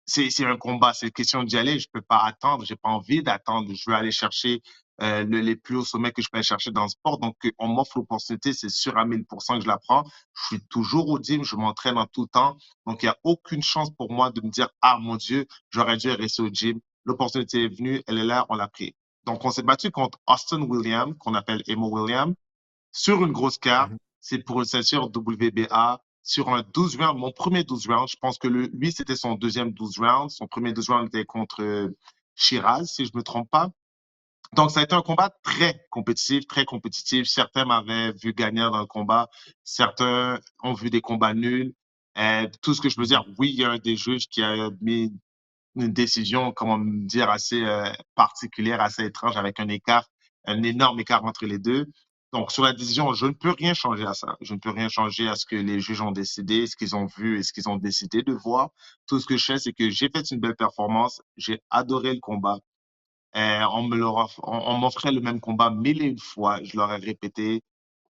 c'est un combat, c'est une question d'y aller. Je peux pas attendre, j'ai pas envie d'attendre. Je veux aller chercher les plus hauts sommets que je peux aller chercher dans le sport. Donc, on m'offre l'opportunité, c'est sûr à 1000% que je la prends. Je suis toujours au gym, je m'entraîne en tout temps. Donc, il n'y a aucune chance pour moi de me dire, ah mon Dieu, j'aurais dû rester au gym. L'opportunité est venue, elle est là, on l'a pris. Donc, on s'est battu contre Austin Williams, qu'on appelle Emo Williams sur une grosse carte.
Mhm.
C'est pour une ceinture WBA sur un 12 rounds, mon premier 12 rounds. Je pense que lui, c'était son deuxième 12 rounds. Son premier 12 rounds était contre Shiraz, si je me trompe pas. Donc, ça a été un combat très compétitif, très compétitif. Certains m'avaient vu gagner dans le combat. Certains ont vu des combats nuls. Tout ce que je veux dire,
Mhm.
oui, il y a un des juges qui a mis une décision, comment me dire, assez particulière, assez étrange, avec un écart, un énorme écart entre les deux. Donc, sur la décision, je ne peux rien changer à ça. Je ne peux rien changer à ce que les juges ont décidé, ce qu'ils ont vu et ce qu'ils ont décidé de voir. Tout ce que je sais, c'est que j'ai fait une belle performance. J'ai adoré le combat. On m'offrait le même combat mille et une fois. Je l'aurais répété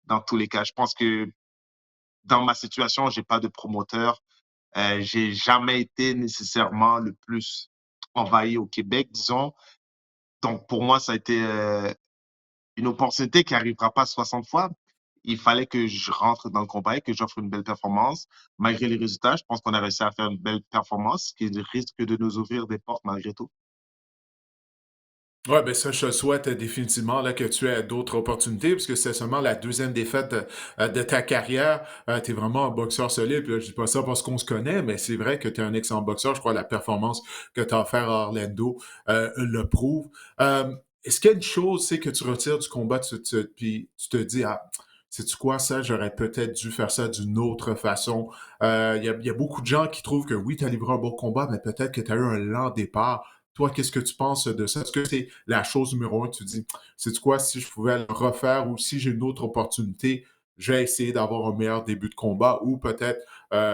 dans tous les cas. Je pense que dans ma situation, j'ai pas de promoteur. J'ai jamais été nécessairement le plus envahi au Québec, disons. Donc, pour moi, ça a été une opportunité qui n'arrivera pas 60 fois. Il fallait que je rentre dans le combat et que j'offre une belle performance. Malgré les résultats, je pense qu'on a réussi à faire une belle performance qui risque de nous ouvrir des portes malgré tout.
Ouais, ben ça, je te souhaite définitivement là, que tu aies d'autres opportunités, parce que c'est seulement la deuxième défaite de ta carrière. Tu es vraiment un boxeur solide. Puis là, je dis pas ça parce qu'on se connaît, mais c'est vrai que tu es un excellent boxeur. Je crois que la performance que tu as offert à Orlando le prouve. Est-ce qu'il y a une chose, c'est que tu retires du combat, puis tu te dis, ah, sais-tu quoi, ça, j'aurais peut-être dû faire ça d'une autre façon. Il y a beaucoup de gens qui trouvent que oui, tu as livré un bon combat, mais peut-être que tu as eu un lent départ. Toi, qu'est-ce que tu penses de ça? Est-ce que c'est la chose numéro un? Tu dis, c'est quoi, si je pouvais le refaire ou si j'ai une autre opportunité, je vais essayer d'avoir un meilleur début de combat ou peut-être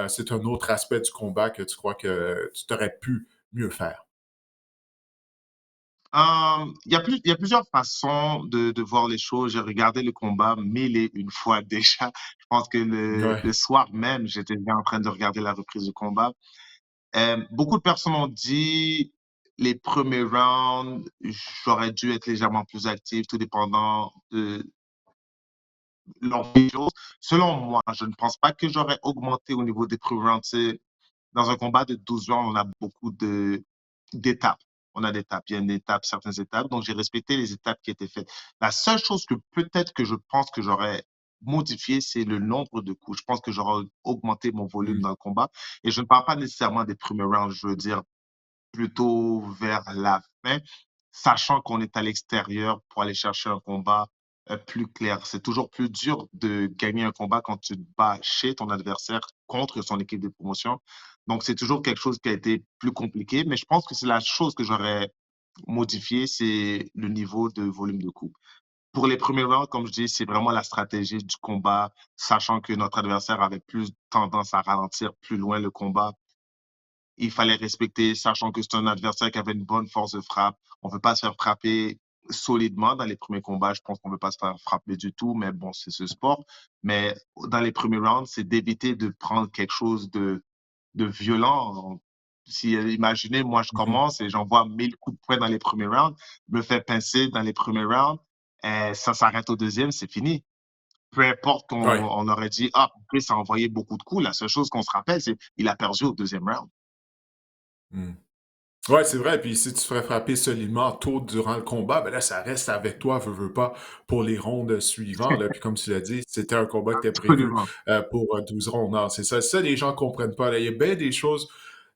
c'est un autre aspect du combat que tu crois que tu t'aurais pu mieux faire.
Il y a plusieurs façons de voir les choses. J'ai regardé le combat mille et une fois déjà. Je pense que
Ouais.
le soir même, j'étais déjà en train de regarder la reprise du combat. Beaucoup de personnes ont dit les premiers rounds, j'aurais dû être légèrement plus actif, tout dépendant de l'ambiance. Selon moi, je ne pense pas que j'aurais augmenté au niveau des premiers rounds. Dans un combat de 12 rounds, on a beaucoup d'étapes. On a d'étapes, il y a une étape, certaines étapes. Donc, j'ai respecté les étapes qui étaient faites. La seule chose que peut-être que je pense que j'aurais modifié, c'est le nombre de coups. Je pense que j'aurais augmenté mon volume
Mm.
dans le combat. Et je ne parle pas nécessairement des premiers rounds, je veux dire plutôt vers la fin, sachant qu'on est à l'extérieur pour aller chercher un combat plus clair. C'est toujours plus dur de gagner un combat quand tu te bats chez ton adversaire contre son équipe de promotion. Donc, c'est toujours quelque chose qui a été plus compliqué, mais je pense que c'est la chose que j'aurais modifié, c'est le niveau de volume de coups. Pour les premiers rounds, comme je dis, c'est vraiment la stratégie du combat, sachant que notre adversaire avait plus tendance à ralentir plus loin le combat, il fallait respecter, sachant que c'est un adversaire qui avait une bonne force de frappe. On ne veut pas se faire frapper solidement dans les premiers combats. Je pense qu'on ne veut pas se faire frapper du tout, mais bon, c'est ce sport. Mais dans les premiers rounds, c'est d'éviter de prendre quelque chose de violent. Si, imaginez, moi, je
Mhm.
commence et j'envoie 1000 coups de poing dans les premiers rounds, me fais pincer dans les premiers rounds, ça s'arrête au deuxième, c'est fini. Peu importe qu'on
Ouais.
on aurait dit, ah, Chris a envoyé beaucoup de coups, la seule chose qu'on se rappelle, c'est qu'il a perdu au deuxième round.
Mm. Ouais, c'est vrai. Puis si tu te ferais frapper solidement tôt durant le combat, ben là, ça reste avec toi, veux pas, pour les rondes suivantes. Là. Puis comme tu l'as dit, c'était un combat qui était prévu
Absolument.
pour 12 rondes. Non, c'est ça. Ça, les gens comprennent pas. Là. Il y a bien des choses.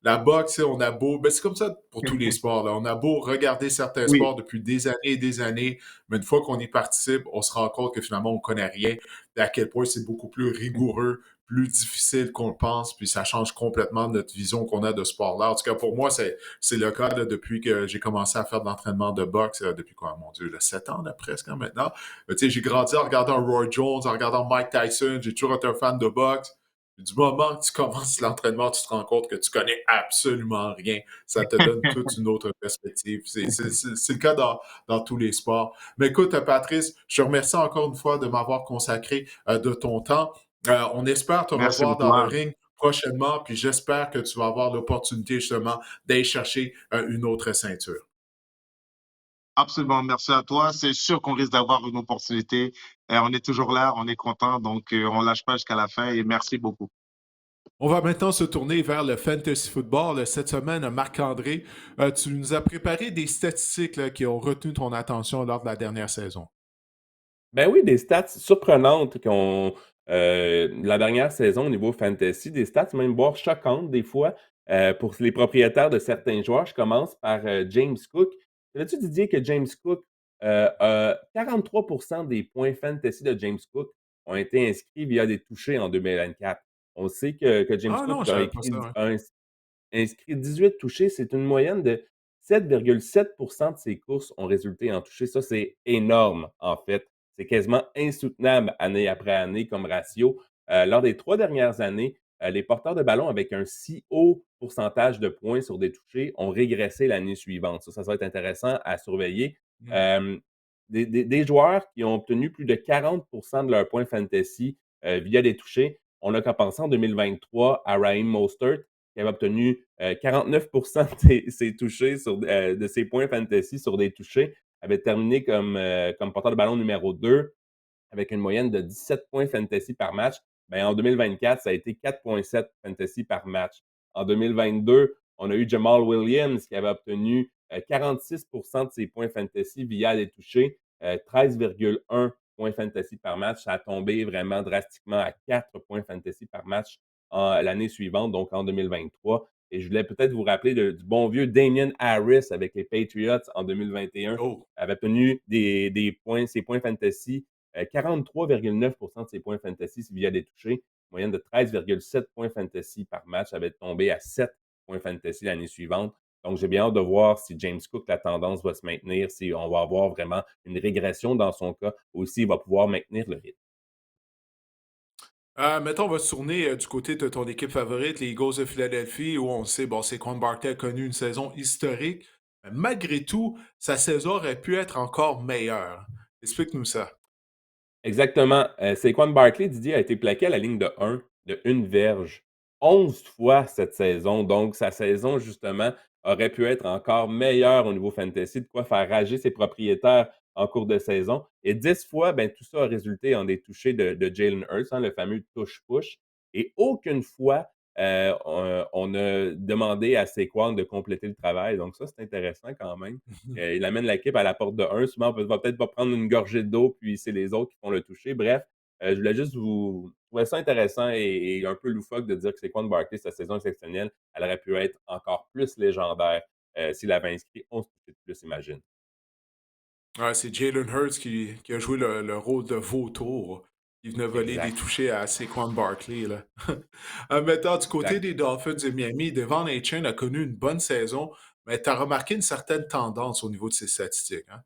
La boxe, tu sais, on a beau. Ben, c'est comme ça pour tous les sports. Là. On a beau regarder certains
Oui,
sports depuis des années et des années, mais une fois qu'on y participe, on se rend compte que finalement, on connaît rien. Et à quel point c'est beaucoup plus rigoureux, plus difficile qu'on le pense, puis ça change complètement notre vision qu'on a de ce sport-là. En tout cas, pour moi, c'est le cas là, depuis que j'ai commencé à faire de l'entraînement de boxe, depuis quoi, mon Dieu, là, 7 ans là, presque hein, maintenant. Tu sais, j'ai grandi en regardant Roy Jones, en regardant Mike Tyson, j'ai toujours été un fan de boxe. Du moment que tu commences l'entraînement, tu te rends compte que tu connais absolument rien. Ça te donne toute une autre perspective. C'est le cas dans tous les sports. Mais écoute, Patrice, je te remercie encore une fois de m'avoir consacré de ton temps. On espère te
merci
revoir
beaucoup,
dans le
Anne.
ring prochainement, puis j'espère que tu vas avoir l'opportunité justement d'aller chercher une autre ceinture.
Absolument, merci à toi. C'est sûr qu'on risque d'avoir une opportunité. On est toujours là, on est content, donc on lâche pas jusqu'à la fin et merci beaucoup.
On va maintenant se tourner vers le fantasy football. Cette semaine, Marc-André, tu nous as préparé des statistiques là, qui ont retenu ton attention lors de la dernière saison.
Ben oui, des stats surprenantes qu'on la dernière saison au niveau fantasy, des stats même voire choquantes des fois, pour les propriétaires de certains joueurs. Je commence par, James Cook. Savais-tu Didier que James Cook, 43 des points fantasy de James Cook ont été inscrits via des touchés en 2024. On sait que James
Ah
Cook
non, je
a
savais pas
écrit
ça. Ouais.
a inscrit 18 touchés, c'est une moyenne de 7,7 de ses courses ont résulté en touchés. Ça, c'est énorme, en fait. C'est quasiment insoutenable année après année comme ratio. Lors des 3 dernières années, les porteurs de ballon avec un si haut pourcentage de points sur des touchés ont régressé l'année suivante. Ça va être intéressant à surveiller.
Mm.
Hem, des joueurs qui ont obtenu plus de 40 de leurs points fantasy, via des touchés. On a qu'à penser en 2023 à Raheem Mostert, qui avait obtenu 49 de ses touchés de ses points fantasy sur des touchés, avait terminé comme porteur de ballon numéro 2 avec une moyenne de 17 points fantasy par match. Ben, en 2024, ça a été 4,7 fantasy par match. En 2022, on a eu Jamal Williams qui avait obtenu 46 de ses points fantasy via les touchés, 13,1 points fantasy par match. Ça a tombé vraiment drastiquement à 4 points fantasy par match l'année suivante, donc en 2023. Et je voulais peut-être vous rappeler du bon vieux Damien Harris avec les Patriots en 2021,
Oh!
avait obtenu des points, ses points fantasy, 43,9 de ses points fantasy via des touchés, moyenne de 13,7 points fantasy par match, avait tombé à 7 points fantasy l'année suivante. Donc, j'ai bien hâte de voir si James Cook, la tendance va se maintenir, si on va avoir vraiment une régression dans son cas, ou s'il va pouvoir maintenir le rythme.
Mettons, on va se tourner du côté de ton équipe favorite, les Eagles de Philadelphie, où on sait, bon, Saquon Barkley a connu une saison historique. Mais malgré tout, sa saison aurait pu être encore meilleure. Explique-nous ça.
Exactement. Saquon Barkley, Didier, a été plaqué à la ligne de 1 verge 11 fois cette saison. Donc, sa saison, justement, aurait pu être encore meilleure au niveau fantasy, de quoi faire rager ses propriétaires en cours de saison. Et 10 fois, ben, tout ça a résulté en des touchés de Jalen Hurts, hein, le fameux touche-push. Et aucune fois, on a demandé à Saquon de compléter le travail. Donc, ça, c'est intéressant quand même. Il amène l'équipe à la porte de 1. Souvent, on va peut-être pas prendre une gorgée d'eau, puis c'est les autres qui font le toucher. Bref, je voulais juste vous trouver ça intéressant et un peu loufoque de dire que Saquon Barkley, sa saison exceptionnelle, elle aurait pu être encore plus légendaire s'il avait inscrit 11 touchés de plus, imagine.
Ouais, c'est Jalen Hurts qui a joué le rôle de vautour. Il venait voler des
Exact.
touchés à Saquon Barkley, là. Maintenant, du côté
Exact.
des Dolphins de Miami, Devon Achane a connu une bonne saison, mais tu as remarqué une certaine tendance au niveau de ses statistiques, hein?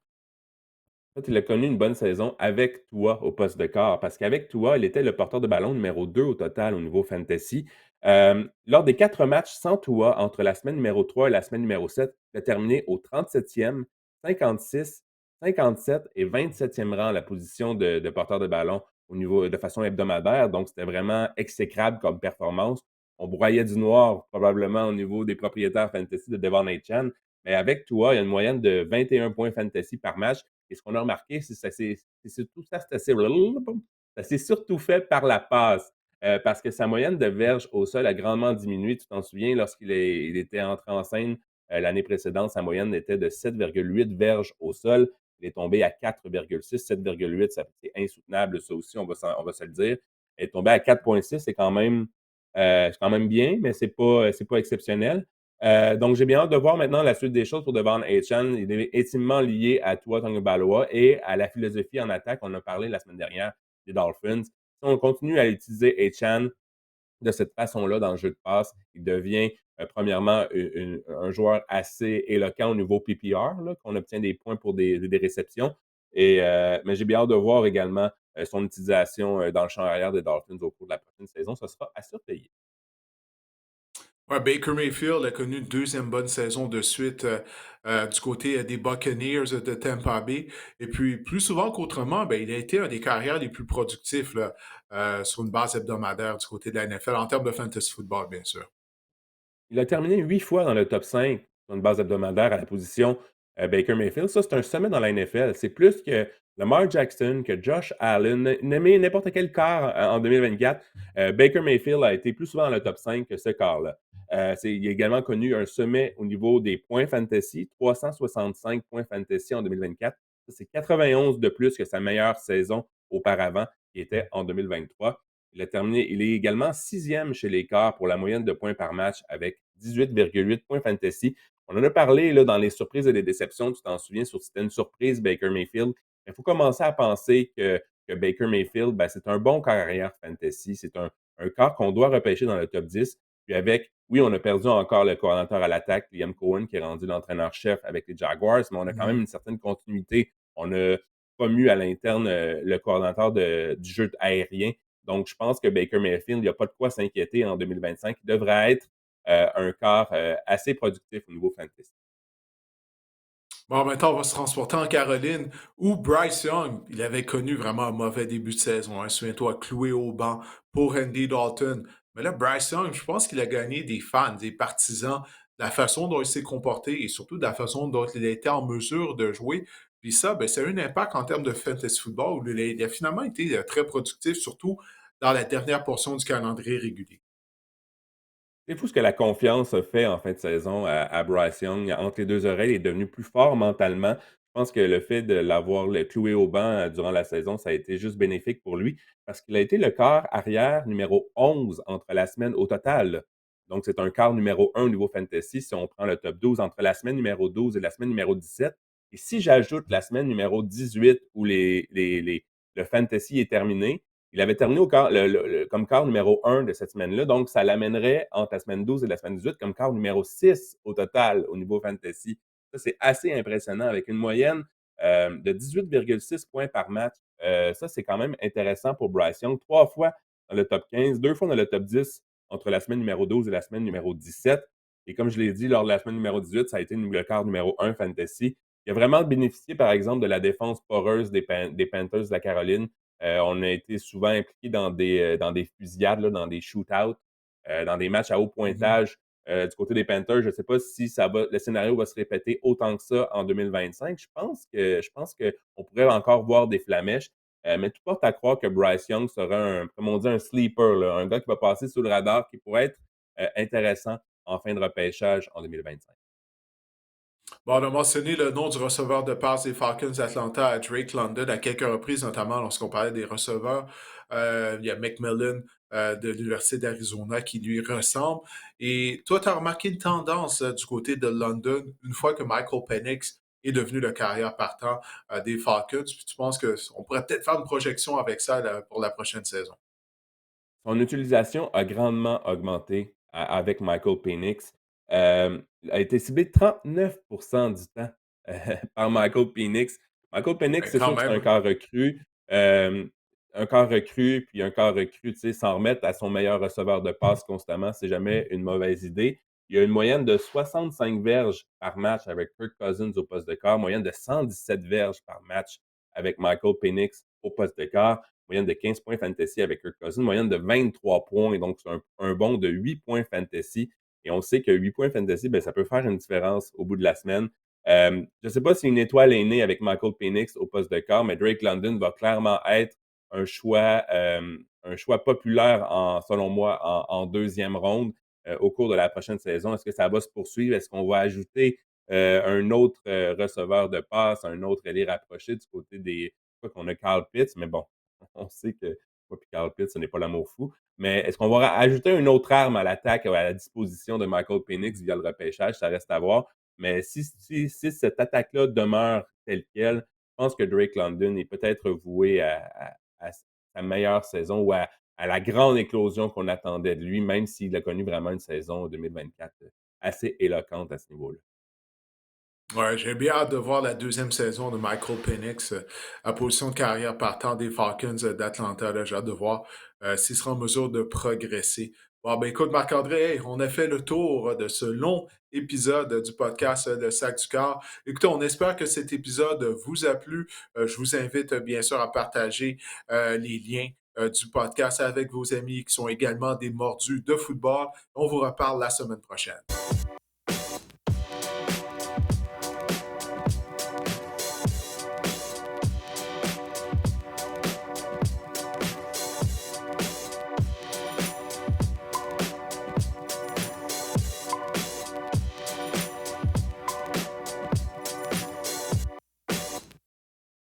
En fait, il a connu une bonne saison avec Tua au poste de quart, parce qu'avec Tua, il était le porteur de ballon numéro 2 au total au niveau fantasy. Lors des 4 matchs sans Tua, entre la semaine numéro 3 et la semaine numéro 7, il a terminé au 37e, 56, 57 et 27e rang à la position de porteur de ballon au niveau de façon hebdomadaire. Donc, c'était vraiment exécrable comme performance. On broyait du noir probablement au niveau des propriétaires fantasy de Devon Achane. Mais avec Tua, il y a une moyenne de 21 points fantasy par match. Et ce qu'on a remarqué, c'est surtout ça, ça s'est surtout fait par la passe. Parce que sa moyenne de verges au sol a grandement diminué. Tu t'en souviens, il était entré en scène l'année précédente, sa moyenne était de 7,8 verges au sol. Il est tombé à 4,6, 7,8, c'est insoutenable, ça aussi, on va se le dire. Il est tombé à 4,6, c'est quand même bien, mais c'est pas exceptionnel. Donc, j'ai bien hâte de voir maintenant la suite des choses pour Devon Achane. Il est intimement lié à Tua Tagovailoa et à la philosophie en attaque. On a parlé la semaine dernière des Dolphins. Si on continue à utiliser Achane de cette façon-là dans le jeu de passe, il devient premièrement un joueur assez éloquent au niveau PPR, là, qu'on obtient des points pour des réceptions. Mais j'ai bien hâte de voir également son utilisation dans le champ arrière des Dolphins au cours de la prochaine saison. Ce sera à surveiller.
Ouais, Baker Mayfield a connu une deuxième bonne saison de suite du côté des Buccaneers de Tampa Bay. Et puis, plus souvent qu'autrement, ben, il a été un des carrières les plus productifs là, sur une base hebdomadaire du côté de la NFL, en termes de fantasy football, bien sûr.
Il a terminé 8 fois dans le top 5 sur une base hebdomadaire à la position Baker Mayfield. Ça, c'est un sommet dans la NFL. C'est plus que Lamar Jackson, que Josh Allen, nommez n'importe quel quart en 2024. Baker Mayfield a été plus souvent dans le top 5 que ce quart-là. Il a également connu un sommet au niveau des points fantasy, 365 points fantasy en 2024. Ça, c'est 91 de plus que sa meilleure saison auparavant, qui était en 2023. Il est également sixième chez les quarts pour la moyenne de points par match avec 18,8 points fantasy. On en a parlé là, dans les surprises et les déceptions. Tu t'en souviens, c'était une surprise, Baker Mayfield. Il faut commencer à penser que Baker Mayfield, ben, c'est un bon carrière fantasy. C'est un quart qu'on doit repêcher dans le top 10. Puis oui, on a perdu encore le coordinateur à l'attaque, Liam Cohen, qui est rendu l'entraîneur-chef avec les Jaguars, mais on a quand même une certaine continuité. On a promu à l'interne le coordinateur du jeu aérien. Donc, je pense que Baker Mayfield, il n'y a pas de quoi s'inquiéter en 2025. Il devrait être un quart assez productif au niveau fantasy.
Bon, maintenant, on va se transporter en Caroline, où Bryce Young, il avait connu vraiment un mauvais début de saison, hein. Souviens-toi, cloué au banc pour Andy Dalton. Mais là, Bryce Young, je pense qu'il a gagné des fans, des partisans, de la façon dont il s'est comporté et surtout de la façon dont il a été en mesure de jouer. Puis ça, ben, ça a eu un impact en termes de fantasy football, où il a finalement été très productif, surtout dans la dernière portion du calendrier régulier.
C'est fou ce que la confiance a fait en fin de saison à Bryce Young. Entre les 2 oreilles, il est devenu plus fort mentalement. Je pense que le fait de l'avoir cloué au banc durant la saison, ça a été juste bénéfique pour lui parce qu'il a été le quart arrière numéro 11 entre la semaine au total. Donc, c'est un quart numéro 1 au niveau fantasy si on prend le top 12 entre la semaine numéro 12 et la semaine numéro 17. Et si j'ajoute la semaine numéro 18 où le fantasy est terminé, il avait terminé comme quart numéro 1 de cette semaine-là, donc ça l'amènerait entre la semaine 12 et la semaine 18 comme quart numéro 6 au total au niveau fantasy. Ça, c'est assez impressionnant avec une moyenne de 18,6 points par match. Ça, c'est quand même intéressant pour Bryce Young. 3 fois dans le top 15, 2 fois dans le top 10 entre la semaine numéro 12 et la semaine numéro 17. Et comme je l'ai dit, lors de la semaine numéro 18, ça a été le quart numéro 1 fantasy. Il a vraiment bénéficié, par exemple, de la défense poreuse des Panthers de la Caroline. On a été souvent impliqués dans des fusillades, là, dans des shootouts, dans des matchs à haut
Mhm.
pointage du côté des Panthers. Je ne sais pas si le scénario va se répéter autant que ça en 2025. Je pense qu'on pourrait encore voir des flamèches. Mais tout porte à croire que Bryce Young sera comme on dit, un sleeper, là, un gars qui va passer sous le radar, qui pourrait être intéressant en fin de repêchage en 2025.
Bon, on a mentionné le nom du receveur de passe des Falcons d'Atlanta à Drake London à quelques reprises, notamment lorsqu'on parlait des receveurs. Il y a McMillan de l'Université d'Arizona qui lui ressemble. Et toi, tu as remarqué une tendance du côté de London une fois que Michael Penix est devenu le carrière partant des Falcons. Puis tu penses qu'on pourrait peut-être faire une projection avec ça là, pour la prochaine saison?
Son utilisation a grandement augmenté avec Michael Penix. A été ciblé 39 du temps par Michael Penix. Michael Penix,
Ben,
c'est
quand
sûr que c'est
même,
un
oui.
corps recru. Un corps recru, puis un corps recru, tu sais, s'en remettre à son meilleur receveur de passe constamment, c'est jamais une mauvaise idée. Il y a une moyenne de 65 verges par match avec Kirk Cousins au poste de corps, moyenne de 117 verges par match avec Michael Penix au poste de corps, moyenne de 15 points fantasy avec Kirk Cousins, moyenne de 23 points, donc c'est un bond de 8 points fantasy. Et on sait que 8 points fantasy, ben, ça peut faire une différence au bout de la semaine. Je ne sais pas si une étoile est née avec Michael Penix au poste de corps, mais Drake London va clairement être un choix populaire, selon moi, en deuxième ronde au cours de la prochaine saison. Est-ce que ça va se poursuivre? Est-ce qu'on va ajouter un autre receveur de passe, un autre ailier rapproché du côté des... Je crois qu'on a Carl Pitts, mais bon, on sait que moi et Carl Pitts, ce n'est pas l'amour fou. Mais est-ce qu'on va ajouter une autre arme à l'attaque, à la disposition de Michael Penix via le repêchage? Ça reste à voir. Mais si cette attaque-là demeure telle quelle, je pense que Drake London est peut-être voué à sa meilleure saison ou à la grande éclosion qu'on attendait de lui, même s'il a connu vraiment une saison 2024 assez éloquente à ce niveau-là.
Ouais, j'ai bien hâte de voir la deuxième saison de Michael Penix à position de carrière partant des Falcons d'Atlanta. Là. J'ai hâte de voir s'il sera en mesure de progresser. Bon, ben écoute, Marc-André, hey, on a fait le tour de ce long épisode du podcast Le Sac du Corps. Écoutez, on espère que cet épisode vous a plu. Je vous invite bien sûr à partager les liens du podcast avec vos amis qui sont également des mordus de football. On vous reparle la semaine prochaine.